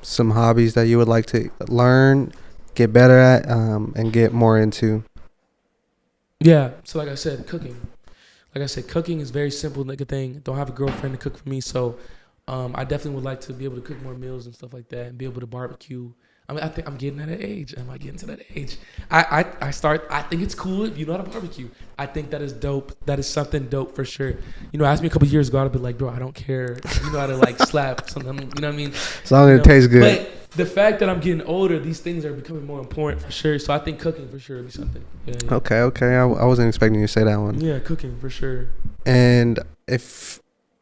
some hobbies that you would like to learn, get better at, and get more into. Yeah. So like I said, cooking. Like I said, cooking is very simple, like a thing. Don't have a girlfriend to cook for me, so I definitely would like to be able to cook more meals and stuff like that, and be able to barbecue. I mean, I think I'm getting at that age. Am I getting to that age? I think it's cool if you know how to barbecue. I think that is dope. That is something dope for sure. You know, ask me a couple years ago, I'd be like, bro, I don't care. You know how to like slap something. You know what I mean? As long as it tastes good. But the fact that I'm getting older, these things are becoming more important for sure. So I think cooking for sure would be something. Yeah. Okay. I wasn't expecting you to say that one. Yeah, cooking for sure. And if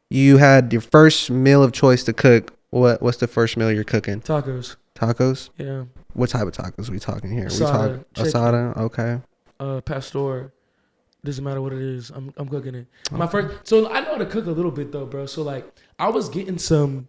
you had your first meal of choice to cook, what's the first meal you're cooking? Tacos. Tacos? Yeah. What type of tacos are we talking here? Asada, asada? Okay. Pastor. Doesn't matter what it is. I'm cooking it. Okay. So I know how to cook a little bit though, bro. So like I was getting some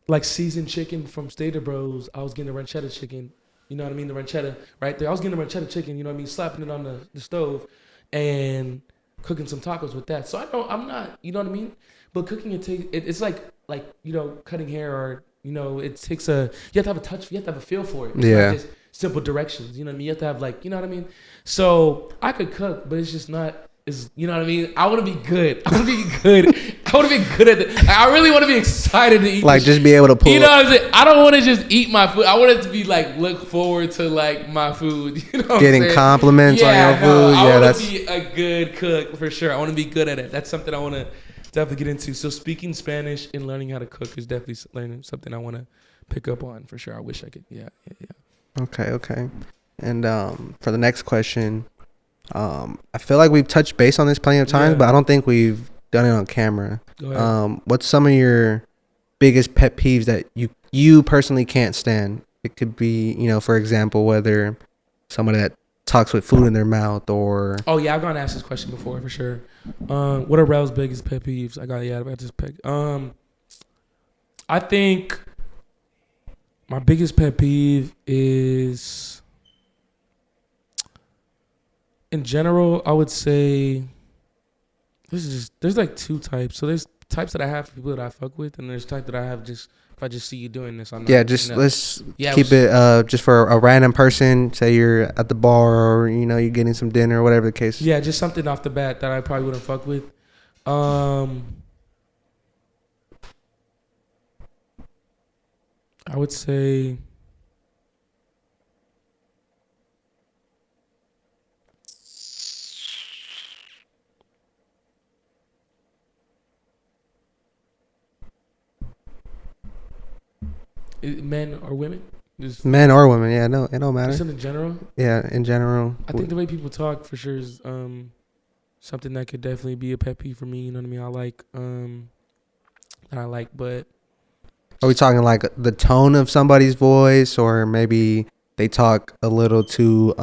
like seasoned chicken from Stater Bros. I was getting the ranchetta chicken. You know what I mean? The ranchetta right there. I was getting the ranchetta chicken, you know what I mean? Slapping it on the stove and cooking some tacos with that. So I know I'm not, you know what I mean? But cooking it's like, you know, cutting hair or, you know, it takes you have to have a touch, you have to have a feel for it. It's not just simple directions, you know what I mean? You have to have like, you know what I mean? So I could cook, but it's just not, you know what I mean? I want to be good. I want to be good. I want to be good at it. I really want to be excited to eat. Like just be able to pull. You know what I'm saying? I don't want to just eat my food. I want it to be like look forward to like my food. You know what getting I'm saying? compliments on your food. I want to be a good cook for sure. I want to be good at it. That's something I want to definitely get into. So speaking Spanish and learning how to cook is definitely something I want to pick up on for sure. I wish I could. Yeah. Okay. And for the next question, I feel like we've touched base on this plenty of times, but I don't think we've done it on camera. Go ahead. What's some of your biggest pet peeves that you personally can't stand? It could be, you know, for example, whether somebody that talks with food in their mouth or... Oh, yeah, I've gone to ask this question before, for sure. What are Rel's biggest pet peeves? I got this pet. I think my biggest pet peeve is... In general, I would say there's like two types. So there's types that I have for people that I fuck with, and there's type that I have just if I just see you doing this, I'm not. Yeah, just let's keep it just for a random person. Say you're at the bar or you know you're getting some dinner or whatever the case. Yeah, just something off the bat that I probably wouldn't fuck with. I would say. Men or women? Just men or women, yeah, no, it don't matter. Just in general? Yeah, in general. I think the way people talk for sure is something that could definitely be a pet peeve for me. You know what I mean? I like, but are we talking like the tone of somebody's voice, or maybe they talk a little too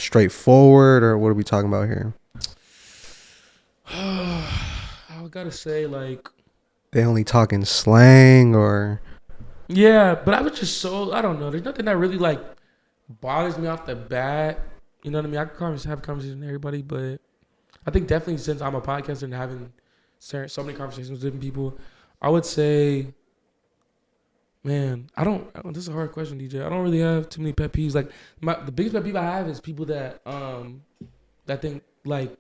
straightforward, or what are we talking about here? How I gotta say, like, They only talking slang or yeah, but I was just so, I don't know. There's nothing that really, like, bothers me off the bat. You know what I mean? I can have conversations with everybody, but I think definitely since I'm a podcaster and having so many conversations with different people, I would say, man, this is a hard question, DJ. I don't really have too many pet peeves. Like, the biggest pet peeve I have is people that,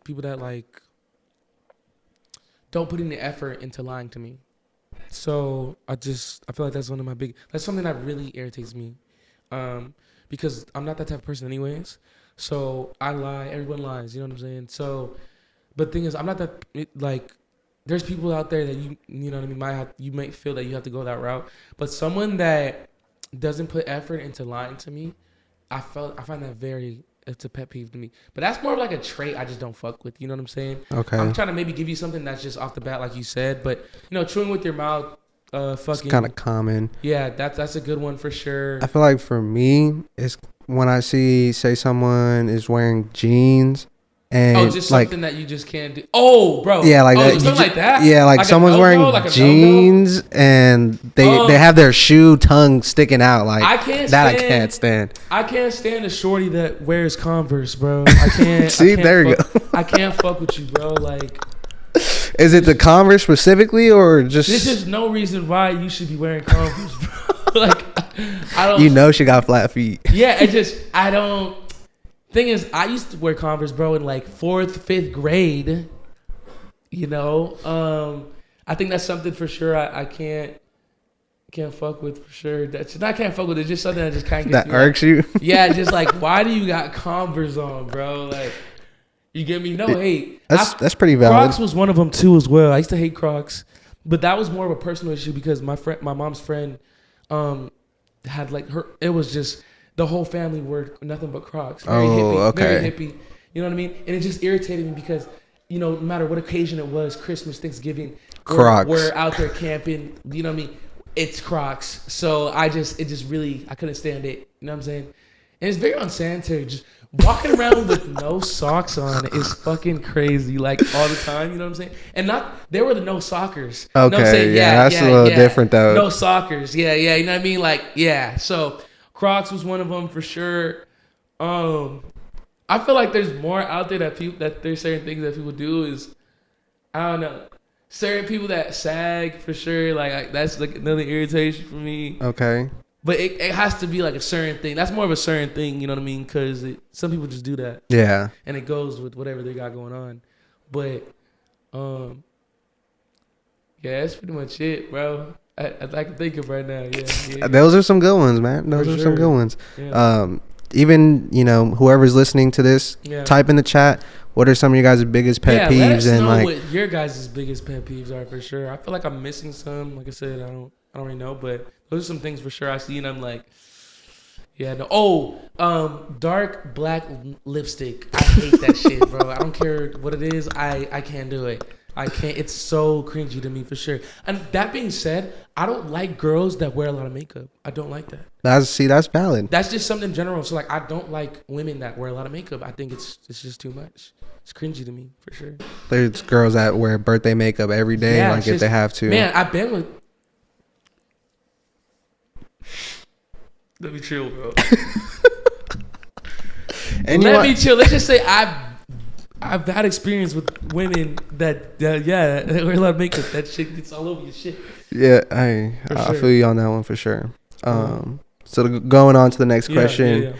people that, like, don't put any effort into lying to me. So I feel like that's that's something that really irritates me. Because I'm not that type of person anyways. So I lie, everyone lies, you know what I'm saying? So, but the thing is, I'm not that, like, there's people out there that you know what I mean, you might feel that you have to go that route. But someone that doesn't put effort into lying to me, I find that it's a pet peeve to me. But that's more of like a trait I just don't fuck with. You know what I'm saying? okay. I'm trying to maybe give you something that's just off the bat, like you said. But, chewing with your mouth, It's kind of common. Yeah, that's a good one for sure. I feel like for me, it's when I say someone is wearing jeans and just like something that you just can't do. Oh, bro. yeah, like that. Something like that. Yeah, like someone's wearing jeans and they have their shoe tongue sticking out. Like I can't stand. I can't stand a shorty that wears Converse, bro. I can't. See, there you go. I can't fuck with you, bro. Like, is it the Converse specifically or just? There's just no reason why you should be wearing Converse, bro. Like, I don't. You know she got flat feet. Yeah, I don't. Thing is, I used to wear Converse, bro, in like 4th, 5th grade. I think that's something for sure I can't fuck with for sure. I can't fuck with. It's just something that just kind of that irks you. Yeah, just like, why do you got Converse on, bro? Like, you get me? No hate. That's pretty valid. Crocs was one of them too as well. I used to hate Crocs, but that was more of a personal issue because my mom's friend, had like it was just. The whole family wore nothing but Crocs. Very hippie. Okay. Very hippie. You know what I mean? And it just irritated me because, no matter what occasion it was, Christmas, Thanksgiving, Crocs. we're out there camping. You know what I mean? It's Crocs. So I couldn't stand it. You know what I'm saying? And it's very unsanitary. Just walking around with no socks on is fucking crazy. Like all the time. You know what I'm saying? And they were the no sockers. Okay. You know saying? That's a little different though. No sockers. Yeah. You know what I mean? Like, yeah. So Crocs was one of them for sure. I feel like there's more out there that there's certain things that people do is, I don't know, certain people that sag for sure. Like that's like another irritation for me. Okay. But it has to be like a certain thing. That's more of a certain thing, you know what I mean? Because some people just do that. Yeah. And it goes with whatever they got going on. But, yeah, that's pretty much it, bro. I can think of right now. Yeah. Those are some good ones, man. Those are some good ones. Yeah. Even whoever's listening to this, type in the chat. What are some of your guys' biggest pet peeves? Let us know like what your guys' biggest pet peeves are for sure. I feel like I'm missing some. Like I said, I don't really know, but those are some things for sure I see, and I'm like, yeah, no. Oh, dark black lipstick. I hate that shit, bro. I don't care what it is. I can't do it. I can't. It's so cringy to me for sure. And that being said, I don't like girls that wear a lot of makeup. I don't like that. That's valid. That's just something in general. So like, I don't like women that wear a lot of makeup. I think it's just too much. It's cringy to me for sure. There's girls that wear birthday makeup every day, if they have to. Man, I've been with. Let me chill, bro. Let me chill. Let's just say I've had experience with women that wear a lot of makeup. That shit gets all over your shit. Yeah, I feel you on that one for sure. So going on to the next question,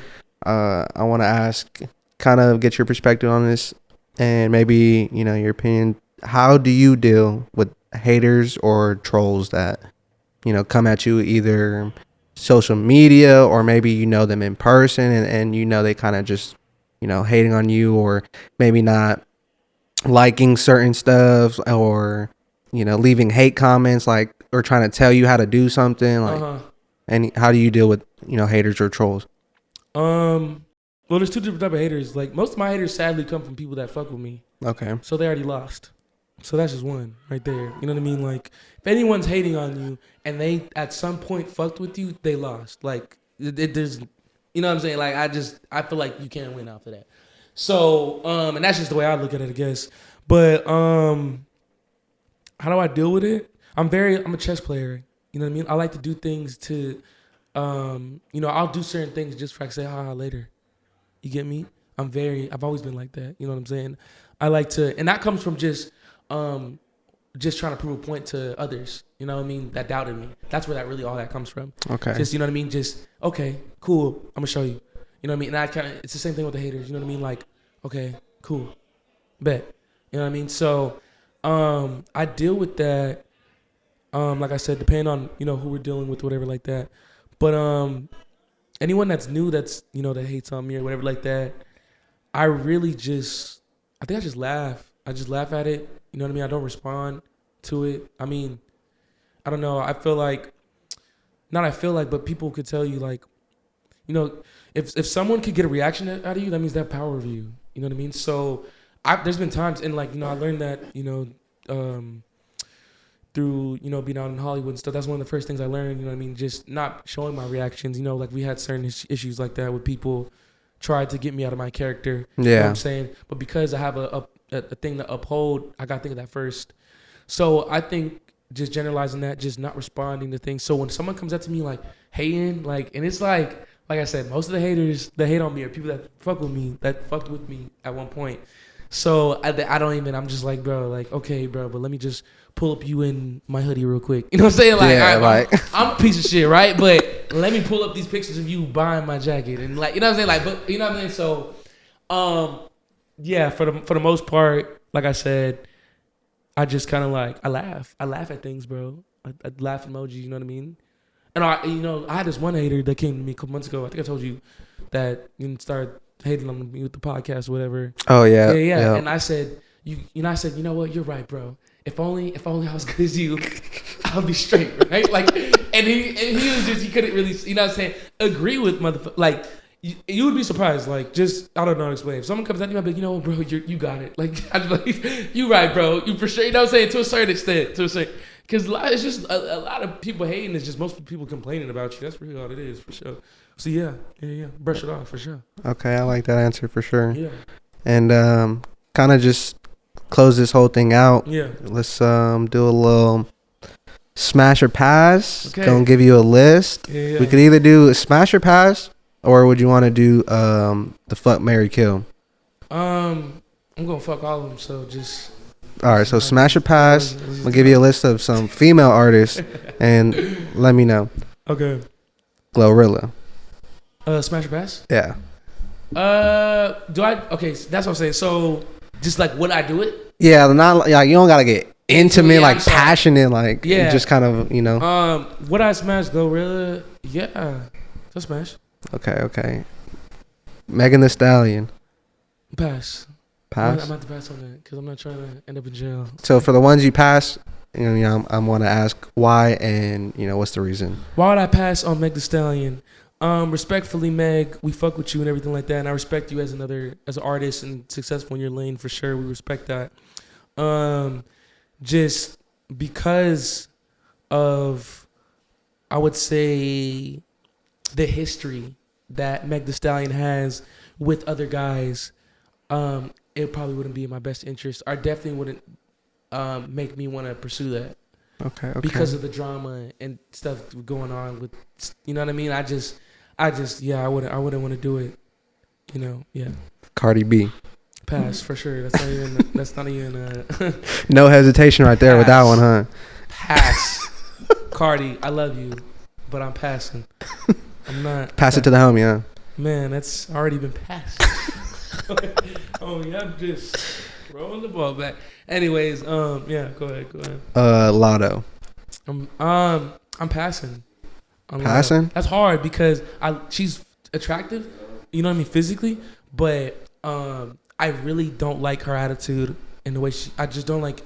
I want to ask, kind of get your perspective on this, and maybe your opinion. How do you deal with haters or trolls that come at you either social media or maybe them in person and they kind of just hating on you or maybe not liking certain stuff or leaving hate comments like or trying to tell you how to do something like and how do you deal with haters or trolls? Well, there's two different type of haters. Like most of my haters sadly come from people that fuck with me. Okay. So they already lost. So that's just one right there. You know what I mean? Like if anyone's hating on you and they at some point fucked with you, they lost. Like there's, you know what I'm saying? Like I feel like you can't win after that. So and that's just the way I look at it, I guess. But how do I deal with it? I'm a chess player. You know what I mean? I like to do things to, I'll do certain things just for I can say haha later. You get me? I've always been like that. You know what I'm saying? I like to, and that comes from just trying to prove a point to others. You know what I mean? That doubted me. That's where that really all that comes from. Okay. Just, you know what I mean? Just, okay, cool. I'm gonna show you. You know what I mean? And it's the same thing with the haters. You know what I mean? Like, okay, cool, bet. You know what I mean? So, I deal with that. Like I said, depending on who we're dealing with, whatever like that. But anyone that's new, that hates on me or whatever like that, I think I just laugh. I just laugh at it. You know what I mean? I don't respond to it. I mean, I don't know. But people could tell you like, if someone could get a reaction out of you, that means they have power over you. You know what I mean? So there's been times, and like, I learned that, through, being out in Hollywood and stuff. That's one of the first things I learned, you know what I mean? Just not showing my reactions, like we had certain issues like that with people tried to get me out of my character. Yeah. You know what I'm saying? But because I have a thing to uphold, I got to think of that first. So I think just generalizing that, just not responding to things. So when someone comes up to me like hating, like, and it's like I said, most of the haters that hate on me are people that fuck with me, that fucked with me at one point. So I don't even, I'm just like, bro, like, okay, bro, but let me just pull up you in my hoodie real quick. You know what I'm saying? Like, yeah, all right, I'm a piece of shit, right? But let me pull up these pictures of you buying my jacket. And like, you know what I'm saying? Like, but you know what I'm saying? So, yeah, for the most part, like I said, I just kind of like, I laugh at things, bro. I laugh emojis, you know what I mean? And I had this one hater that came to me a couple months ago. I think I told you that started hating on me with the podcast or whatever. Oh yeah. Yeah. And I said, you know what? You're right, bro. If only I was good as you, I'll be straight, right? Like, and he was just, he couldn't really, you know what I'm saying, agree with motherfucker. Like, you would be surprised. Like, just, I don't know how to explain. If someone comes at me, I'll be like, you know what, bro, you got it. Like, I'd be like, you right, bro. You for sure. You know what I'm saying? To a certain extent. Because it's just a lot of people hating. It's just most people complaining about you. That's really all it is, for sure. So yeah. Brush it off, for sure. Okay, I like that answer for sure. Yeah. And kind of just close this whole thing out. Yeah. Let's do a little smash or pass. Okay. Gonna give you a list. Yeah. We could either do a smash or pass, or would you want to do the fuck, marry, kill? I'm gonna fuck all of them. So just. All right, so smash or pass. We'll give you a list of some female artists, and let me know. Okay. Glorilla. Smash or pass? Yeah. Do I? Okay, that's what I'm saying. So, just like, would I do it? Yeah, not like you don't gotta get intimate, Yeah, like passionate, like yeah. Just kind of, Would I smash Glorilla? Yeah, so smash. Okay. Megan Thee Stallion. Pass. Pass. I'm about to pass on that because I'm not trying to end up in jail. So for the ones you pass, I want to ask why and what's the reason. Why would I pass on Meg Thee Stallion? Respectfully, Meg, we fuck with you and everything like that, and I respect you as an artist and successful in your lane for sure. We respect that. Just because of, I would say, the history that Meg Thee Stallion has with other guys, it probably wouldn't be in my best interest. I definitely wouldn't make me want to pursue that. Okay. Because of the drama and stuff going on with, you know what I mean? I wouldn't want to do it. Yeah. Cardi B. Pass for sure. That's not even No hesitation right there with that one, huh? Pass. Cardi, I love you, but I'm passing. I'm not. Pass it to the homie, huh? Man, that's already been passed. Oh yeah, I'm just throwing the ball back. Anyways, yeah, go ahead. Lotto. I'm passing. Passing? That's hard because she's attractive, you know what I mean, physically, but I really don't like her attitude and the way I just don't like,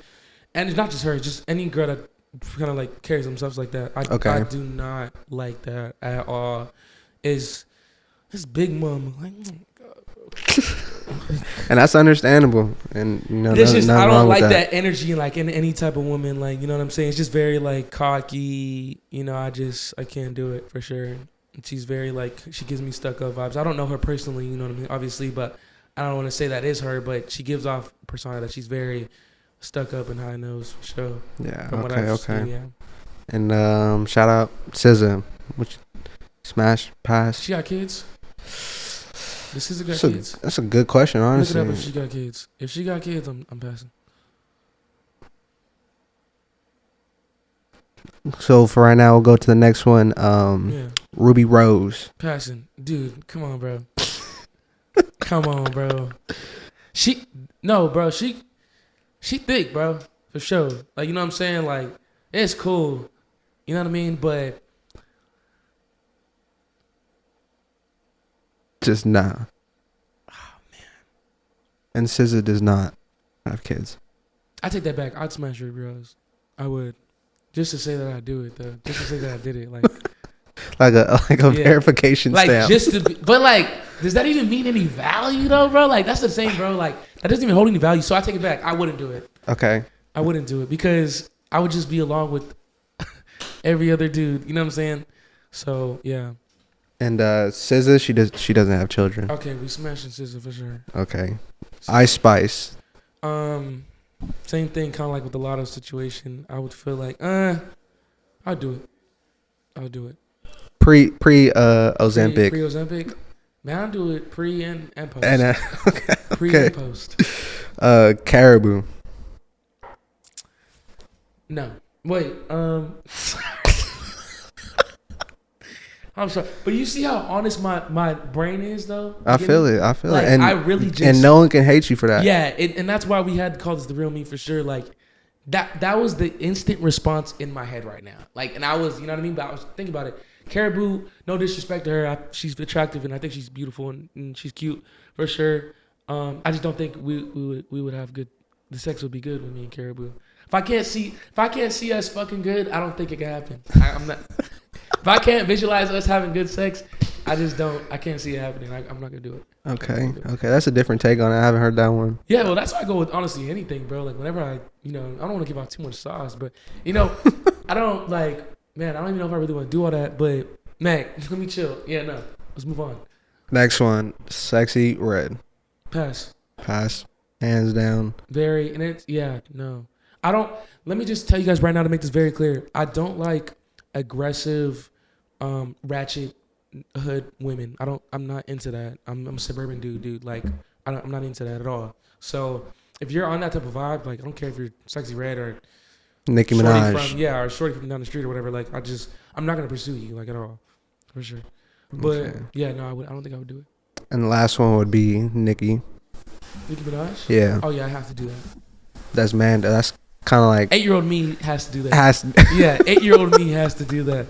and it's not just her, it's just any girl that kind of like carries themselves like that. I do not like that at all. Is this big mama like? And that's understandable, and it's just I don't like that energy like in any type of woman, like, you know what I'm saying. It's just very like cocky, I can't do it for sure. She's very like, she gives me stuck up vibes. I don't know her personally, you know what I mean, obviously, but I don't want to say that is her, but she gives off a persona that she's very stuck up and high nose for sure. Yeah. From what Okay. I've Okay. seen, yeah. And shout out SZA, which smash pass. She got kids. This is got kids. That's a good question, honestly. Look it up if she got kids. If she got kids, I'm passing. So for right now, we'll go to the next one. Yeah. Ruby Rose. Passing. Dude, come on, bro. Come on, bro. She thick, bro. For sure. Like, you know what I'm saying? Like, it's cool. You know what I mean? But Just nah. oh man. And SZA does not have kids. I take that back. I'd smash Ruby Rose. I would. Just to say that I do it though. Just to say that I did it. Like like a verification like stamp. just to be, but like, does that even mean any value though, bro? Like that's the same, bro. Like that doesn't even hold any value. So I take it back. I wouldn't do it. Okay. I wouldn't do it because I would just be along with every other dude. You know what I'm saying? So yeah. And SZA, she doesn't have children. Okay, we smashing SZA for sure. Okay. Ice Spice. Same thing, kind of like with the Lotto situation. I would feel like, I'll do it. I'll do it. Pre Ozempic. Pre Ozempic. Man, I'll do it pre and post. And okay. Pre and post. Caribou. No. Wait. I'm sorry, but you see how honest my brain is, though. I feel it. Like, And I really just, and no one can hate you for that. Yeah, and that's why we had to call this the real me for sure. Like that was the instant response in my head right now. Like, and I was, you know what I mean. But I was thinking about it. Caribou, no disrespect to her, she's attractive and I think she's beautiful and she's cute for sure. I just don't think we would have good. The sex would be good with me and Caribou. If I can't see us fucking good, I don't think it can happen. I'm not. If I can't visualize us having good sex, I just don't. I can't see it happening. I'm not gonna do it. Okay. That's a different take on it. I haven't heard that one. Yeah, well, that's why I go with honestly anything, bro. Like whenever I don't want to give out too much sauce, but I don't like. Man, I don't even know if I really want to do all that. But man, let me chill. Yeah, no. Let's move on. Next one, Sexy Red. Pass. Hands down. Very, and it's no. I don't. Let me just tell you guys right now to make this very clear. I don't like aggressive, ratchet hood women. I'm not into that. I'm a suburban dude. Like I'm not into that at all. So if you're on that type of vibe, like I don't care if you're Sexy Red or Nicki Minaj. or shorty from down the street or whatever. Like I'm not gonna pursue you like at all, for sure. But Okay. yeah, no, I don't think I would do it. And the last one would be Nicki. Nicki Minaj? Yeah. Oh yeah, I have to do that. That's kind of like 8-year-old me has to do that. Yeah, 8-year-old me has to do that.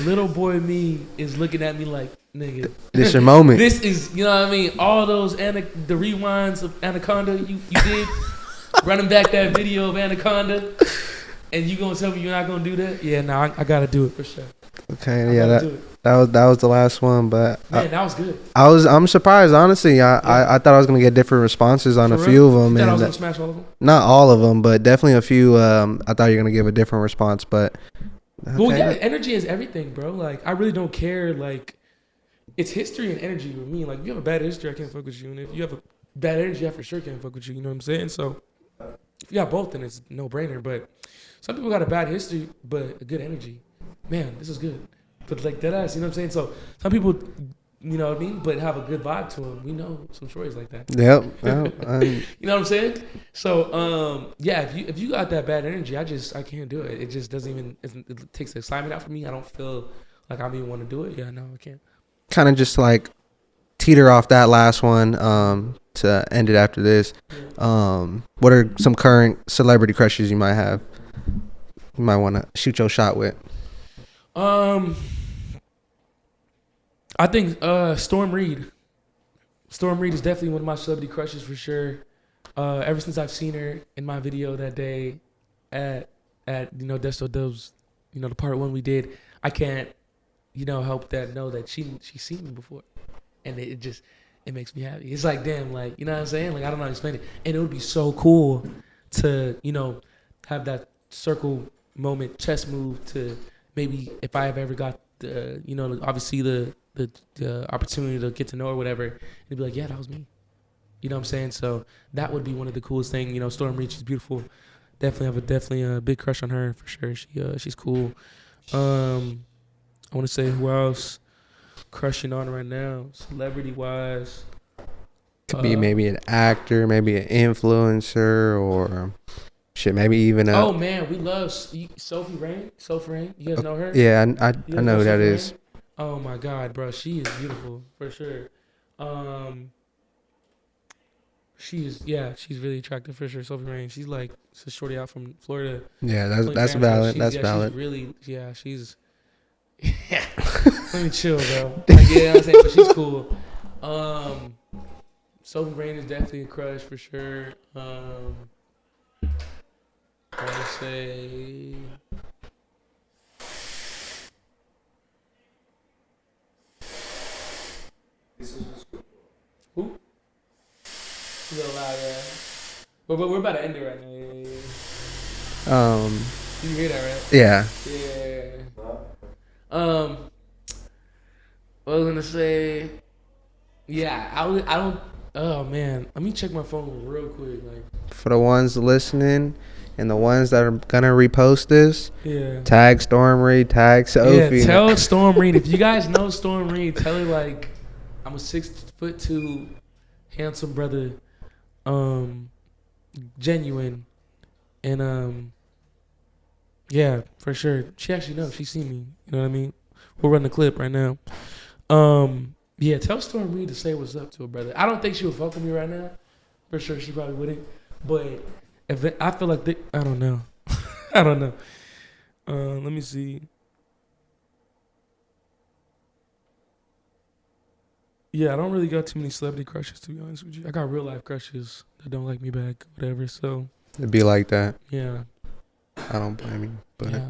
Little boy me is looking at me like, nigga. This your moment. This is, you know what I mean? All those the rewinds of Anaconda you did, running back that video of Anaconda, and you gonna tell me you're not gonna do that? Yeah, no, I gotta do it for sure. Okay, yeah, that was the last one, but man, that was good. I'm surprised, honestly. I thought I was gonna get different responses on For a real? few of them, You thought and I was gonna smash all of them? not all of them, but definitely a few. I thought you were gonna give a different response, but okay. Well, yeah, energy is everything, bro. Like I really don't care. Like it's history and energy with me. Like if you have a bad history, I can't fuck with you, and if you have a bad energy, I for sure can't fuck with you. You know what I'm saying? So if you got both, then it's no brainer. But some people got a bad history, but a good energy. Man, this is good. But like dead ass, you know what I'm saying? So some people, you know what I mean, but have a good vibe to them. We know some stories like that. Yep. You know what I'm saying? So yeah, if you got that bad energy, I can't do it. It just doesn't even. It takes the excitement out for me. I don't feel like I even want to do it. Yeah, no, I can't. Kind of just like teeter off that last one to end it after this. What are some current celebrity crushes you might have? You might want to shoot your shot with. I think Storm Reed. Storm Reed is definitely one of my celebrity crushes for sure. Ever since I've seen her in my video that day at Desto Dubs, the part 1 we did, I can't help that know that she's seen me before, and it makes me happy. It's like damn, like you know what I'm saying? Like I don't know how to explain it, and it would be so cool to have that circle moment, chess move to maybe if I have ever got the obviously the opportunity to get to know her or whatever, and be like, yeah, that was me. You know what I'm saying? So that would be one of the coolest things. You know, Storm Reed, she's beautiful. Definitely a big crush on her for sure. She's cool. I want to say who else crushing on right now, celebrity wise. Could be maybe an actor, maybe an influencer, or shit, maybe even a. Oh man, we love Sophie Rain. Sophie Rain, you guys know her? Yeah, I You guys know who that Sophie is. Rain? Oh my God, bro, she is beautiful for sure. She's really attractive for sure. Sophie Rain, she's like it's a shorty out from Florida. Yeah, Playing that's fans, bro. valid. That's valid. She's really she's yeah. Let me chill, bro. Like, yeah, I'm saying, but she's cool. Sophie Rain is definitely a crush for sure. I want to say. Who? A little loud, yeah. But we're about to end it right now. Yeah. You hear that, right? Yeah. Yeah. What I was gonna say. Yeah, I don't. Oh man, let me check my phone real quick. Like For the ones listening and the ones that are gonna repost this, yeah. tag Storm Reed, tag Sophie. Yeah, tell Storm Reed if you guys know Storm Reed. Tell her like I'm a 6'2" handsome brother, genuine, and yeah, for sure. She actually knows. She's seen me. You know what I mean? We'll run the clip right now. Yeah, tell Storm Reed to say what's up to her brother. I don't think she would fuck with me right now. For sure, she probably wouldn't. But I feel like I don't know. I don't know. Let me see. Yeah, I don't really got too many celebrity crushes, to be honest with you. I got real life crushes that don't like me back, whatever. So It'd be like that. yeah, I don't blame you. But yeah.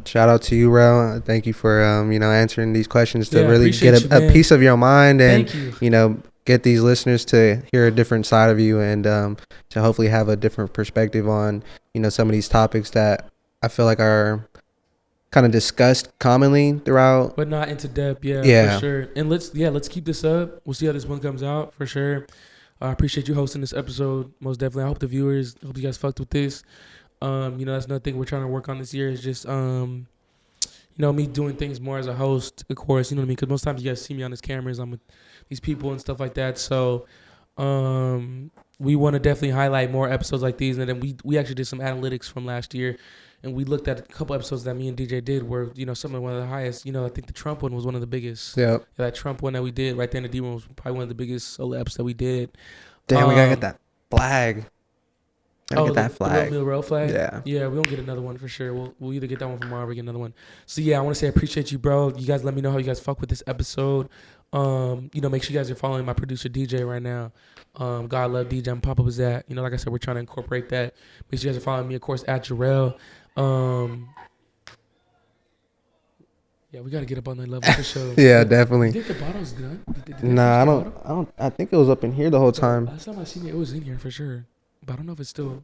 shout out to you, Rel. Thank you for answering these questions to Yeah, really appreciate get you, a man. piece of your mind and Thank you. get these listeners to hear a different side of you and to hopefully have a different perspective on some of these topics that I feel like are kind of discussed commonly throughout, But not into depth, yeah, Yeah. for sure. And let's keep this up. We'll see how this one comes out for sure. I appreciate you hosting this episode, most definitely. I hope the viewers, hope you guys fucked with this. That's another thing we're trying to work on this year is just me doing things more as a host, of course, you know what I mean? Because most times you guys see me on these cameras, I'm with these people and stuff like that. So we want to definitely highlight more episodes like these. And then we actually did some analytics from last year. And we looked at a couple episodes that me and DJ did where, some of one of the highest. I think the Trump one was one of the biggest. Yeah. That Trump one that we did right there in the D-Room was probably one of the biggest solo eps that we did. Damn, we gotta get that flag. Gotta get that flag. The real flag? Yeah. Yeah, we don't get another one for sure. We'll either get that one from Marv or get another one. So, yeah, I want to say I appreciate you, bro. You guys let me know how you guys fuck with this episode. Make sure you guys are following my producer, DJ, right now. God love DJ. I'm Papa was that. Like I said, we're trying to incorporate that. Make sure you guys are following me, of course, at Jarrell. Yeah, we got to get up on that level for sure. Yeah, definitely. You think the bottle's done? Nah, I don't. I think it was up in here the whole time. Last time I seen it was in here for sure. But I don't know if it's still.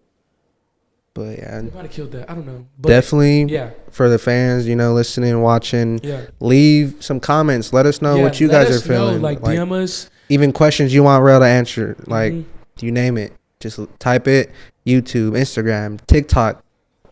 But yeah, They might have killed that. I don't know. But definitely. Yeah. For the fans, listening, watching, Yeah. leave some comments. Let us know what you guys are feeling. Like DM us. Even questions you want Rel to answer. Like, Mhm. you name it. Just type it. YouTube, Instagram, TikTok.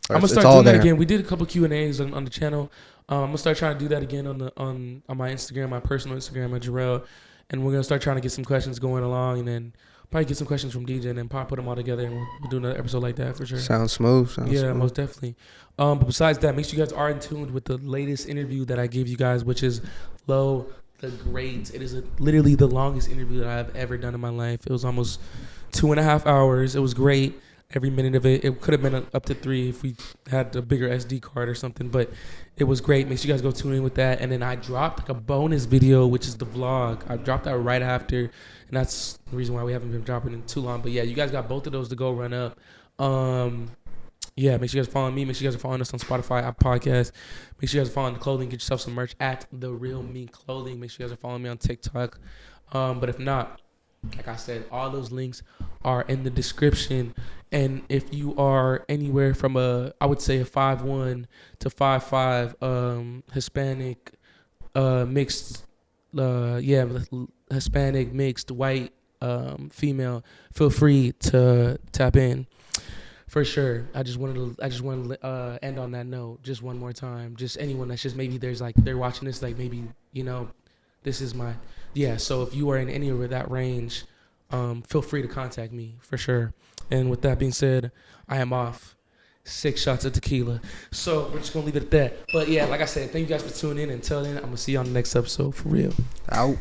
I'm gonna start doing that again. We did a couple Q&As on the channel. I'm gonna start trying to do that again on my Instagram, my personal Instagram at Jarrell, and we're gonna start trying to get some questions going along, and then probably get some questions from DJ, and then put them all together, and we'll do another episode like that for sure. Sounds smooth. Yeah, most definitely. But besides that, make sure you guys are in tune with the latest interview that I gave you guys, which is Low the Grades. It is literally the longest interview that I've ever done in my life. It was almost 2.5 hours. It was great. Every minute of it. It could have been up to 3 if we had a bigger SD card or something, but it was great. Make sure you guys go tune in with that. And then I dropped like a bonus video, which is the vlog. I dropped that right after, and that's the reason why we haven't been dropping in too long. But yeah, you guys got both of those to go run up. Yeah, make sure you guys follow me. Make sure you guys are following us on Spotify, Apple Podcasts. Make sure you guys are following the clothing. Get yourself some merch at The Real Me Clothing. Make sure you guys are following me on TikTok. But if not, like I said, all those links are in the description. And if you are anywhere from I would say a 5'1" to 5'5", Hispanic, mixed, Hispanic, mixed, white, female, feel free to tap in. For sure. I just wanted to end on that note just one more time. Just anyone that's just maybe there's like they're watching this like maybe this is my So if you are in any of that range, feel free to contact me for sure. And with that being said, I am off. 6 shots of tequila. So we're just gonna leave it at that. But yeah, like I said, thank you guys for tuning in. Until then, I'm gonna see you on the next episode for real. Out.